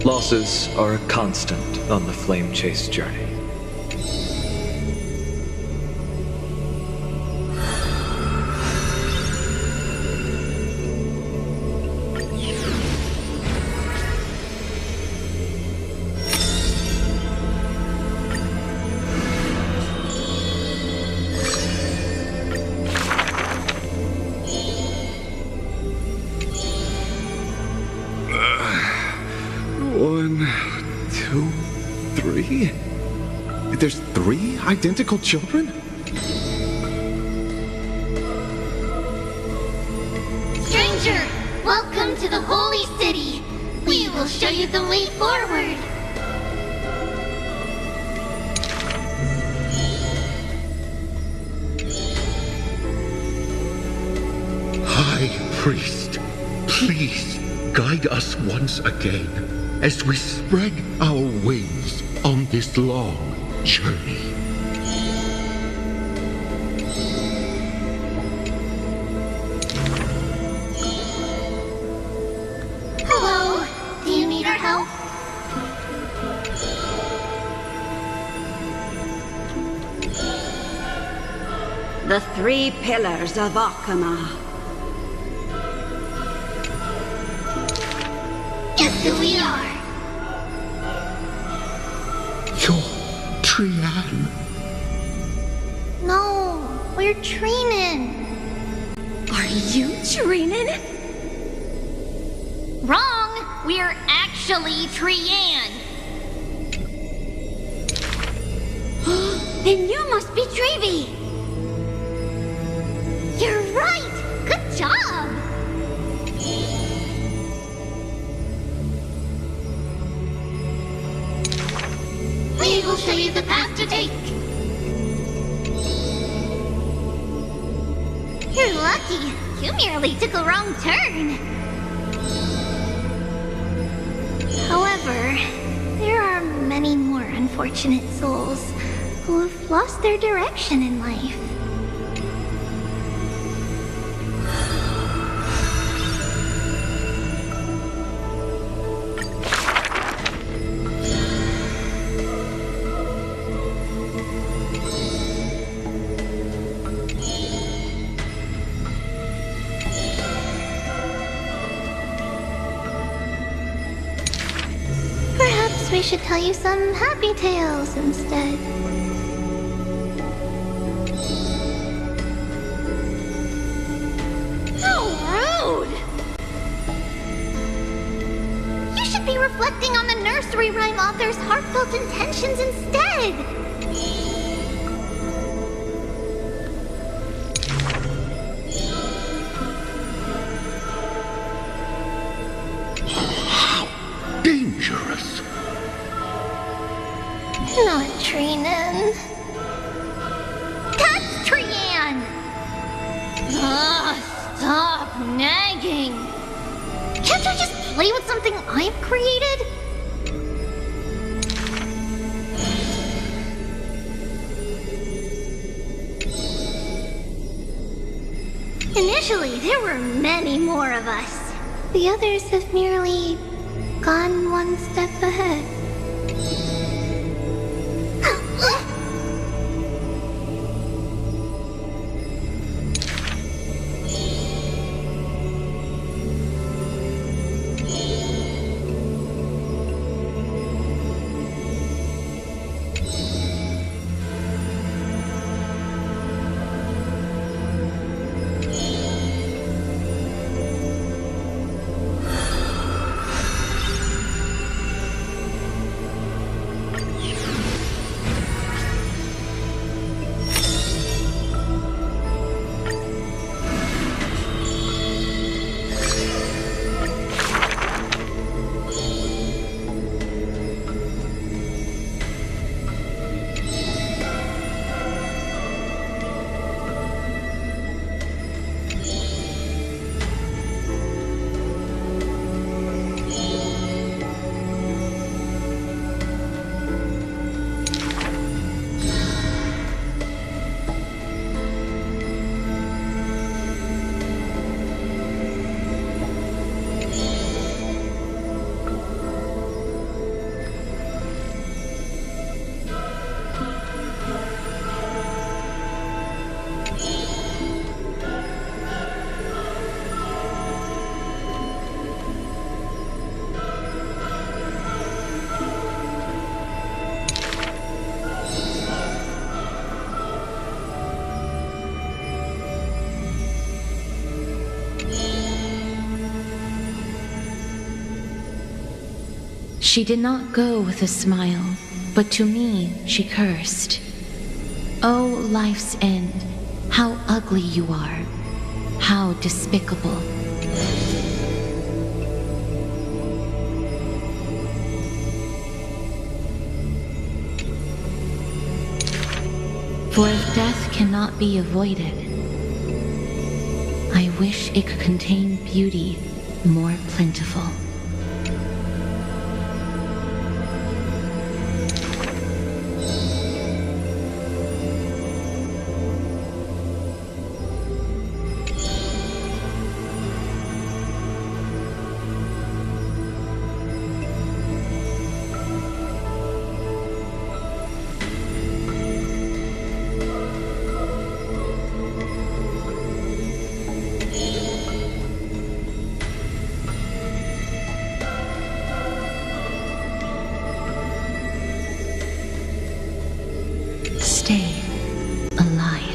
Losses are a constant on the flame chase journey. One, 2, 3? There's 3 identical children? Stranger, welcome to the Holy City. We will show you the way forward. High Priest, please guide us once again as we spread our wings on this long journey. Hello, do you need our help? The 3 pillars of Akama. Guess who we are? You're Paean. No, we're Training. Are you Training? Wrong! We're actually Paean. Then you must be Trevi. You're right! Good job! We will show you the path to take. You're lucky. You merely took a wrong turn. However, there are many more unfortunate souls who have lost their direction in life. We should tell you some happy tales instead. How rude! You should be reflecting on the nursery rhyme author's heartfelt intentions instead. Dangerous. Not Training. That's Paean! Stop nagging. Can't I just play with something I've created? Initially, there were many more of us. The others have merely gone one step ahead. She did not go with a smile, but to me she cursed. Oh, life's end, how ugly you are, how despicable. For if death cannot be avoided, I wish it could contain beauty more plentiful. Stay alive.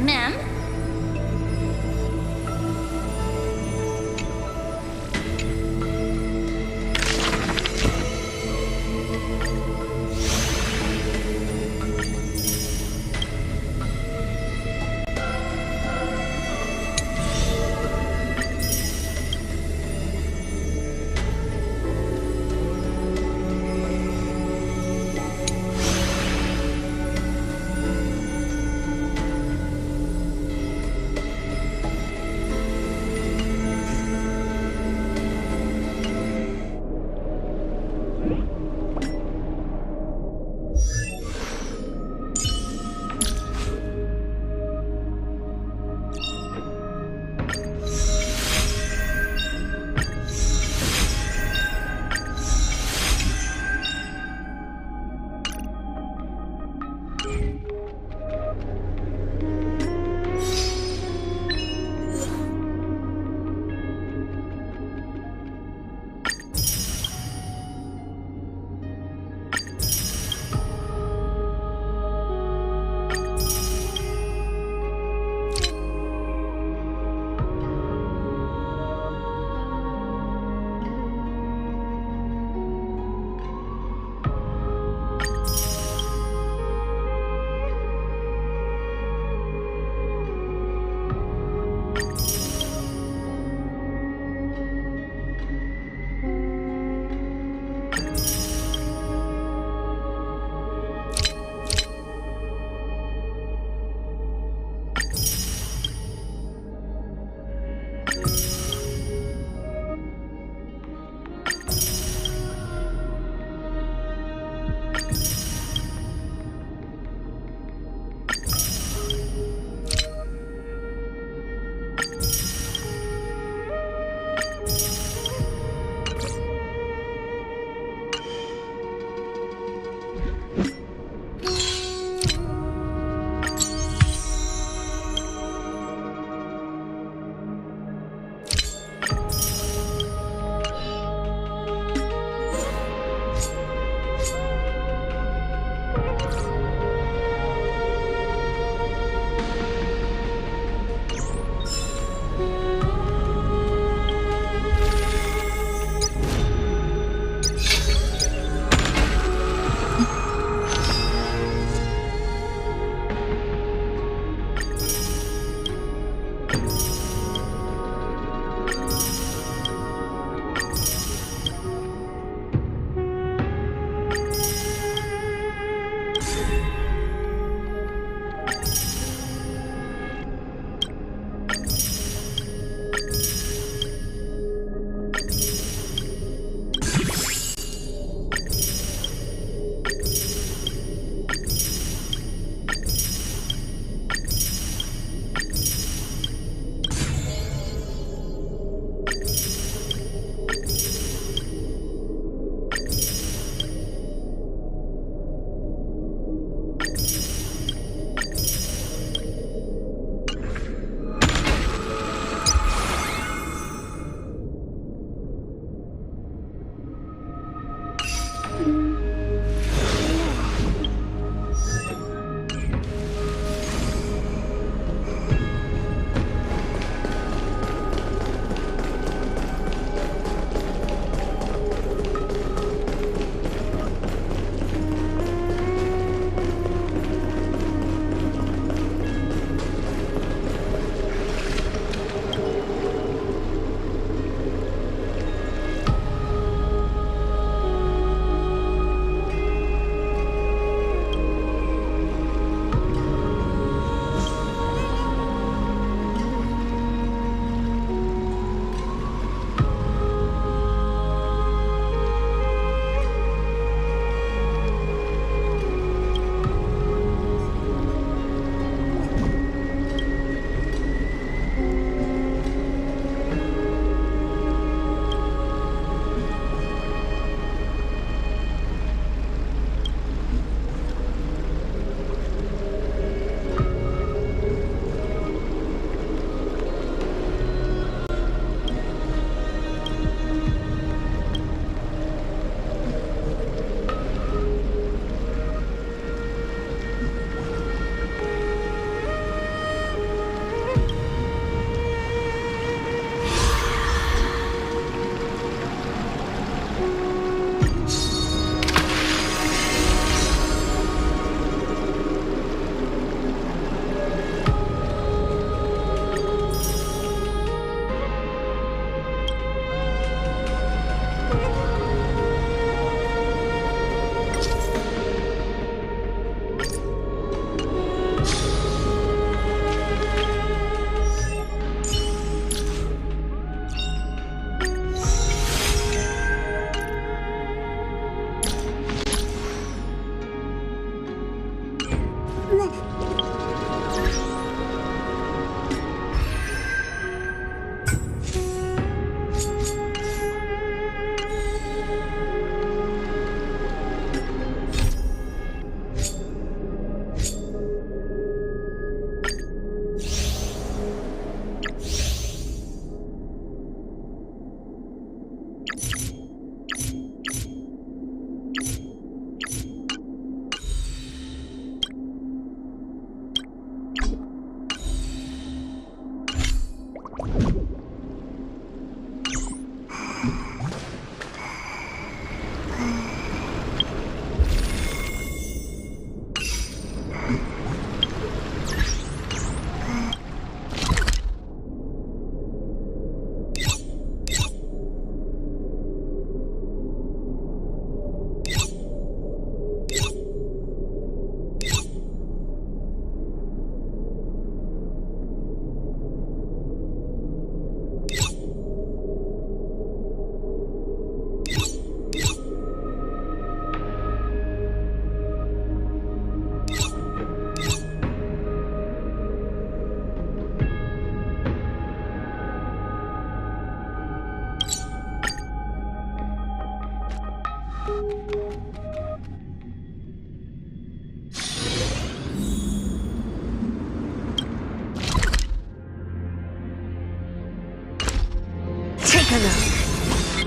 Ma'am.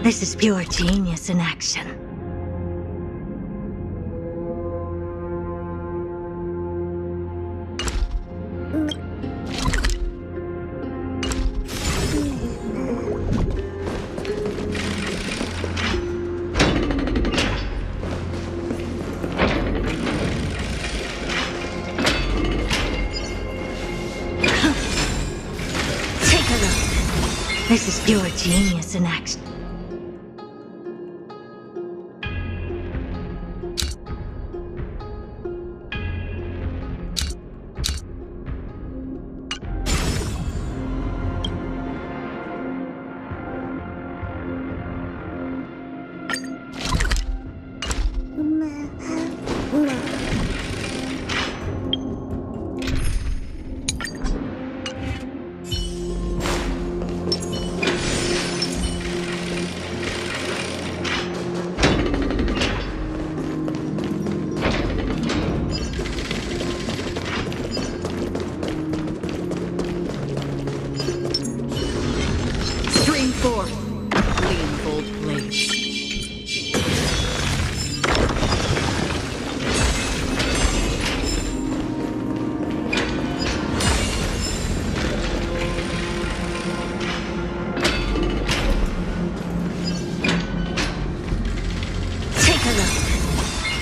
This is pure genius in action. This is pure genius in action.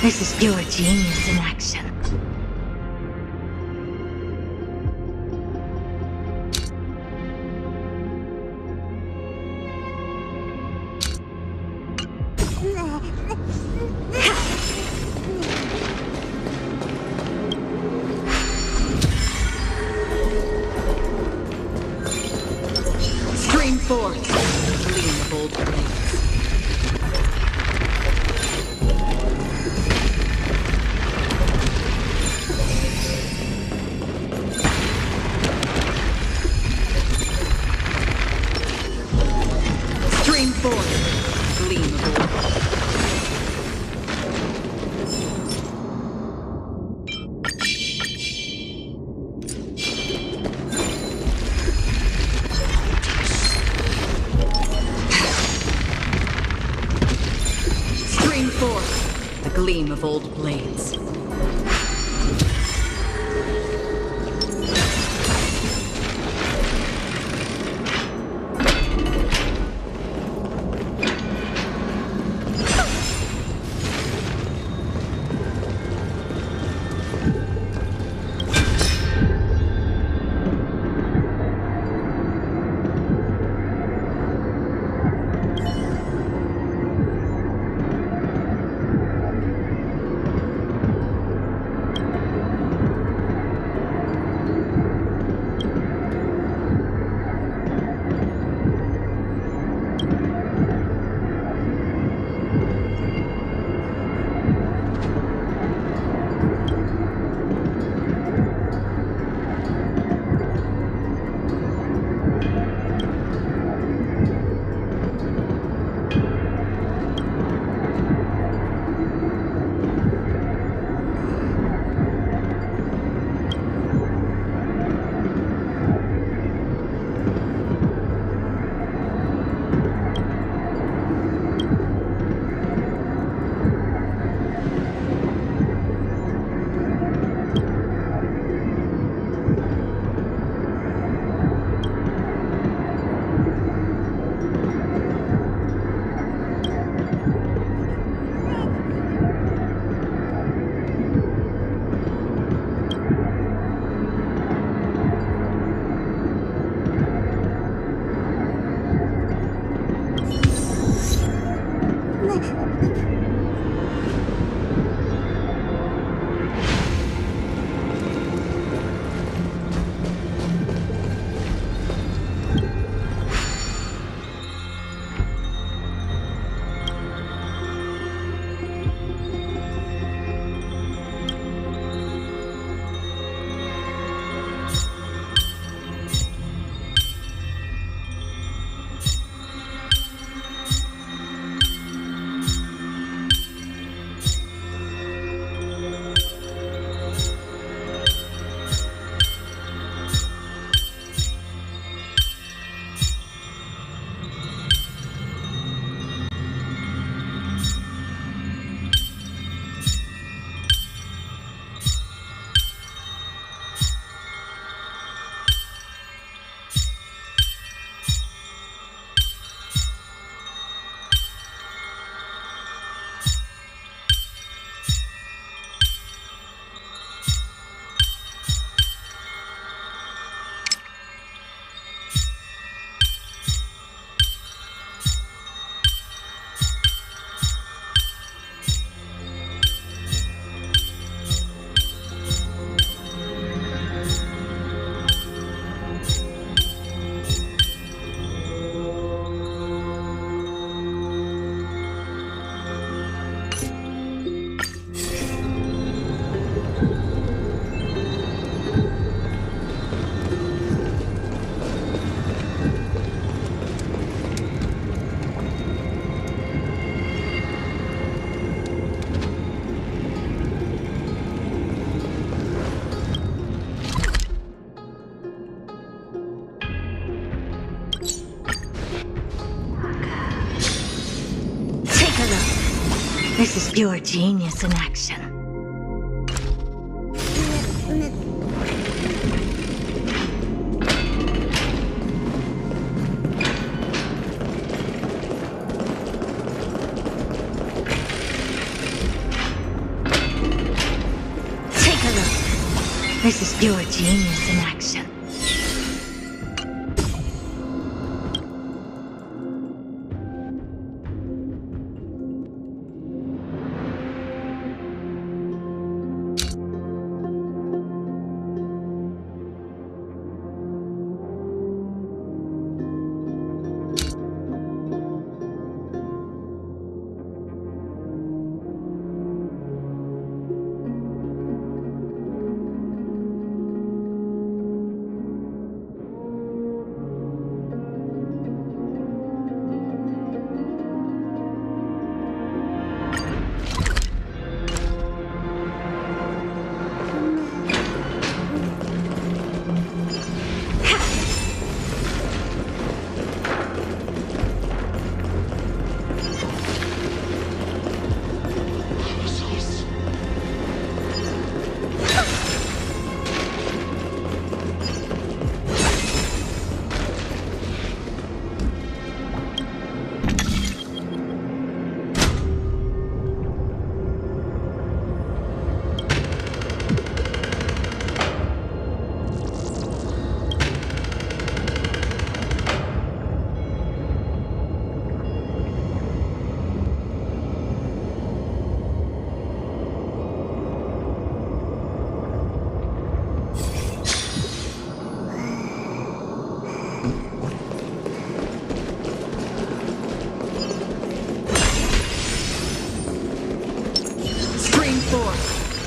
This is pure genius in action. Stream forth, gleam of old blades. Gleam of old blades. Pure genius in action. Take a look. This is pure genius in action.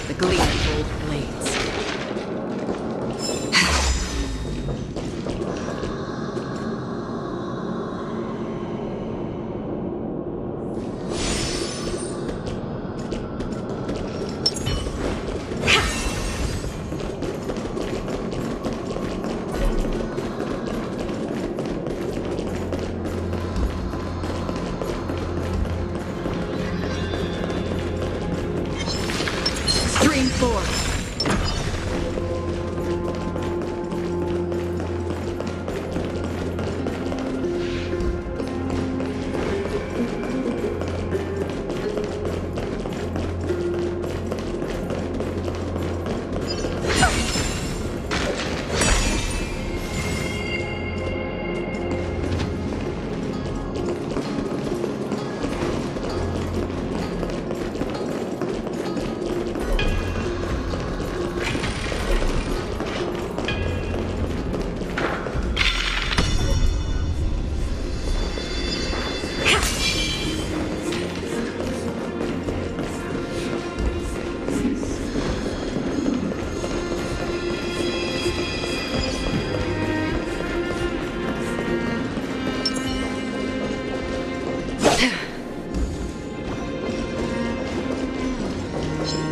The gleaming gold blades. Stream 4.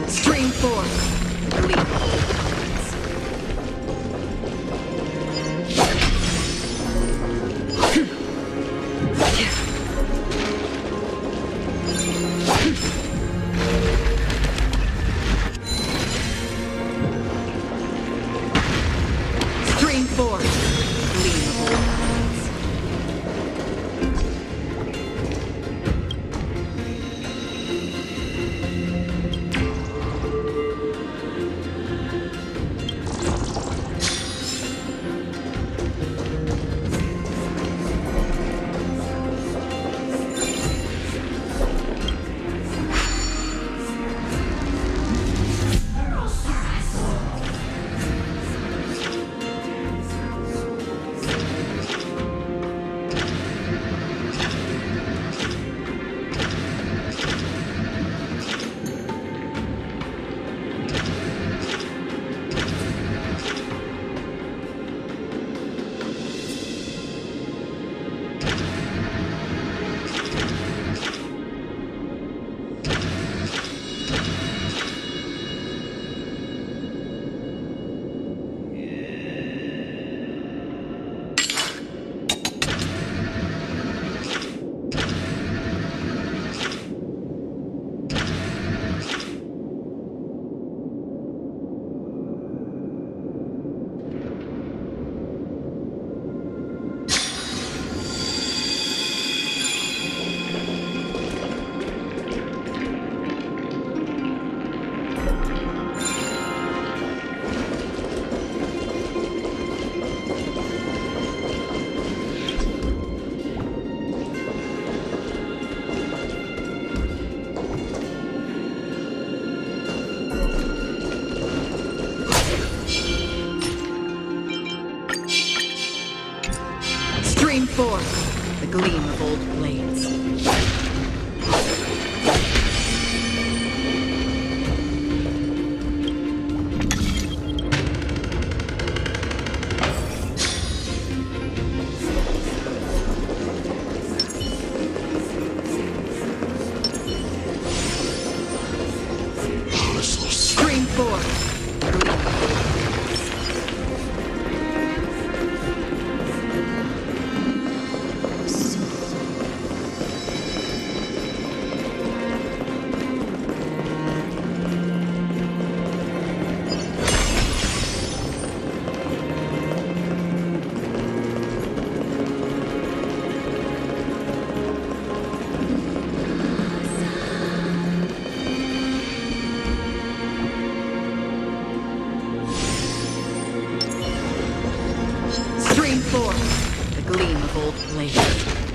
Stream 4. Gleaming gold blades. Stream 4. Gleaming gold blades. forth, the gleam of old blades. Stream forth, the gleam of old Stream forth, the gleam of old blades.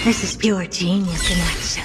This is pure genius in action.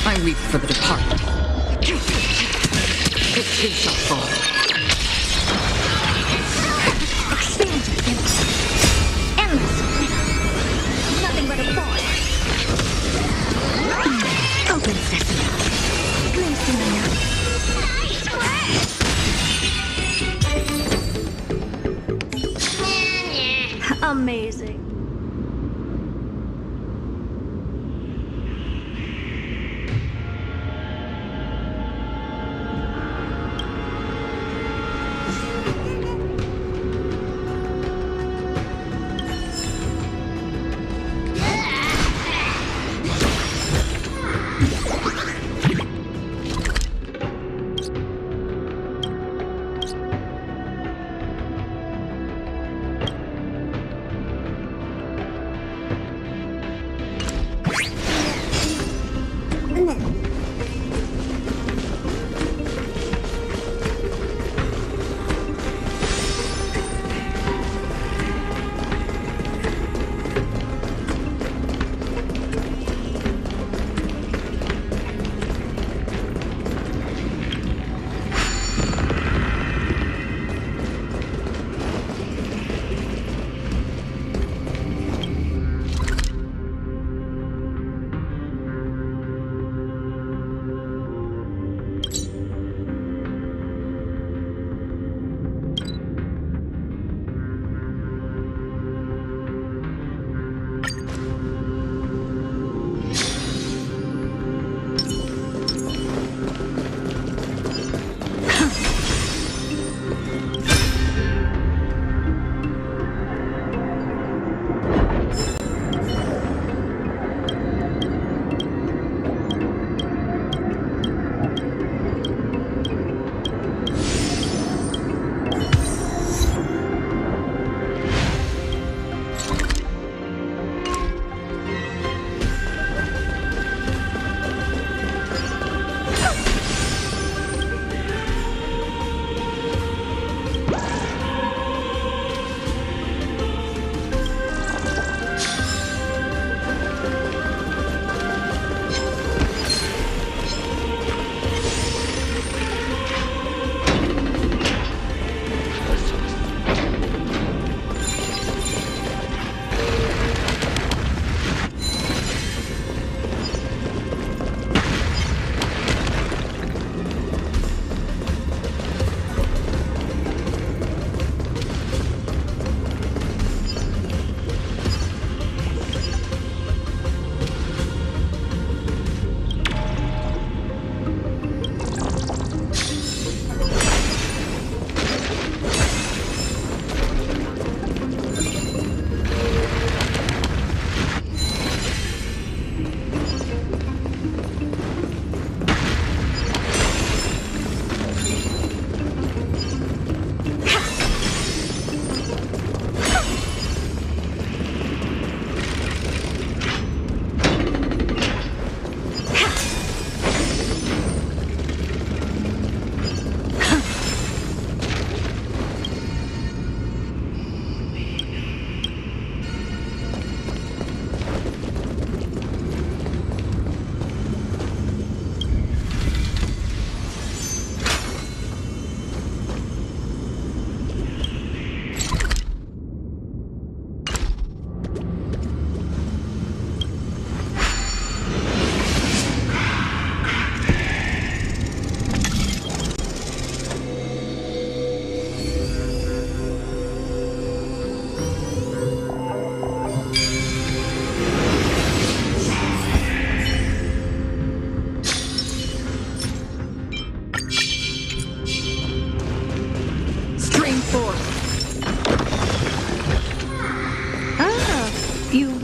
I weep for the departed. It too shall fall. Expand your limits. Endless freedom. Nothing but a boy. Open sesame. Glimpse in the night. Amazing.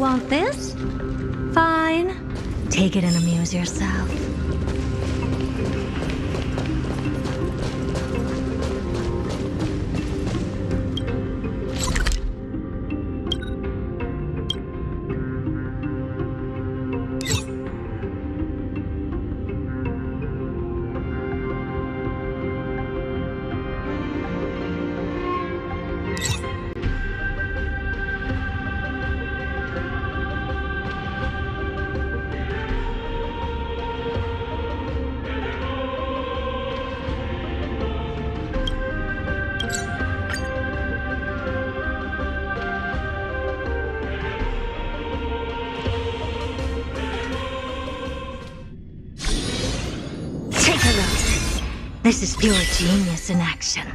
Want this? Fine. Take it and amuse yourself. This is pure genius in action.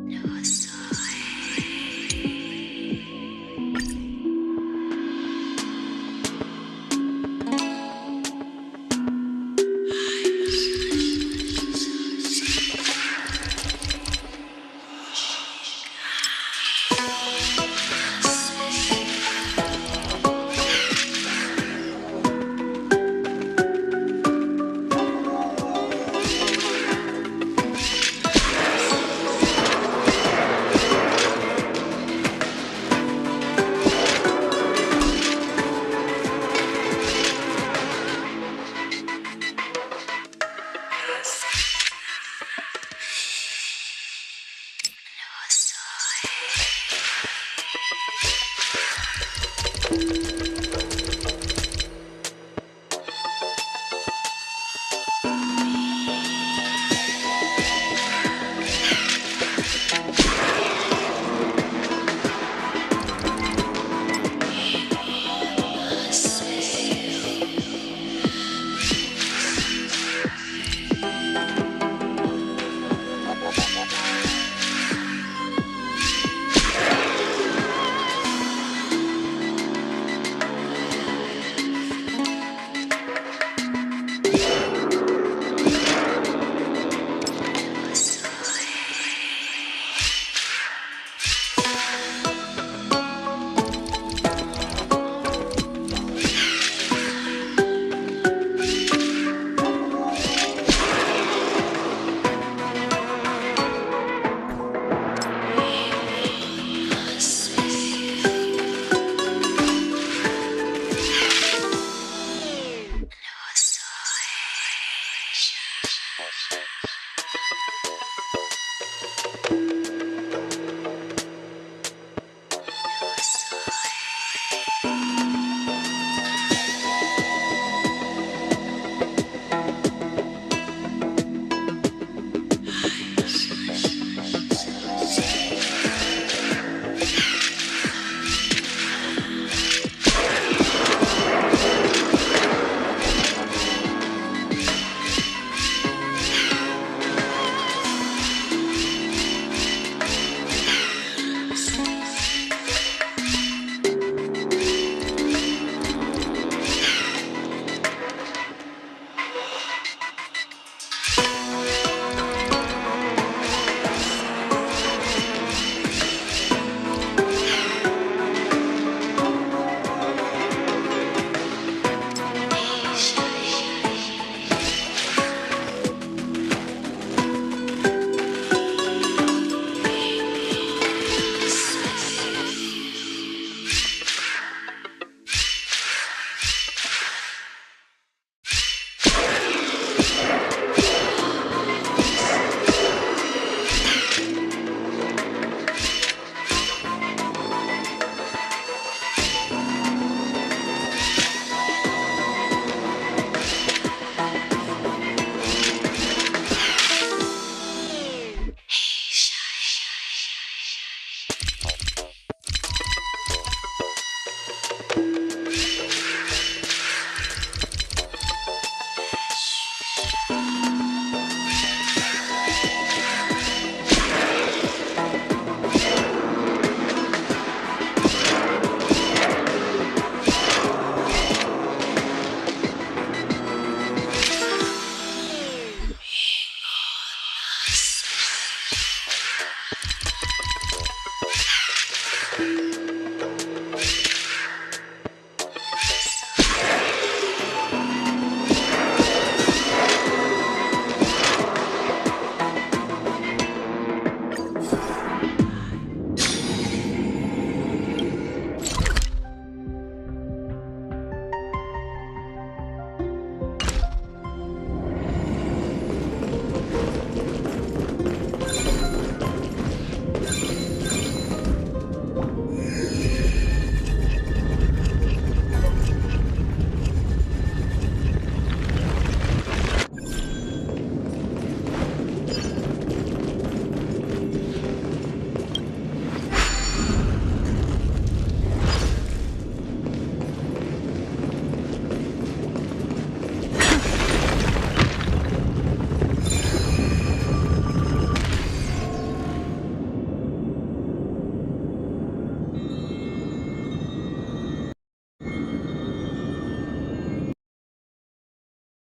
knows.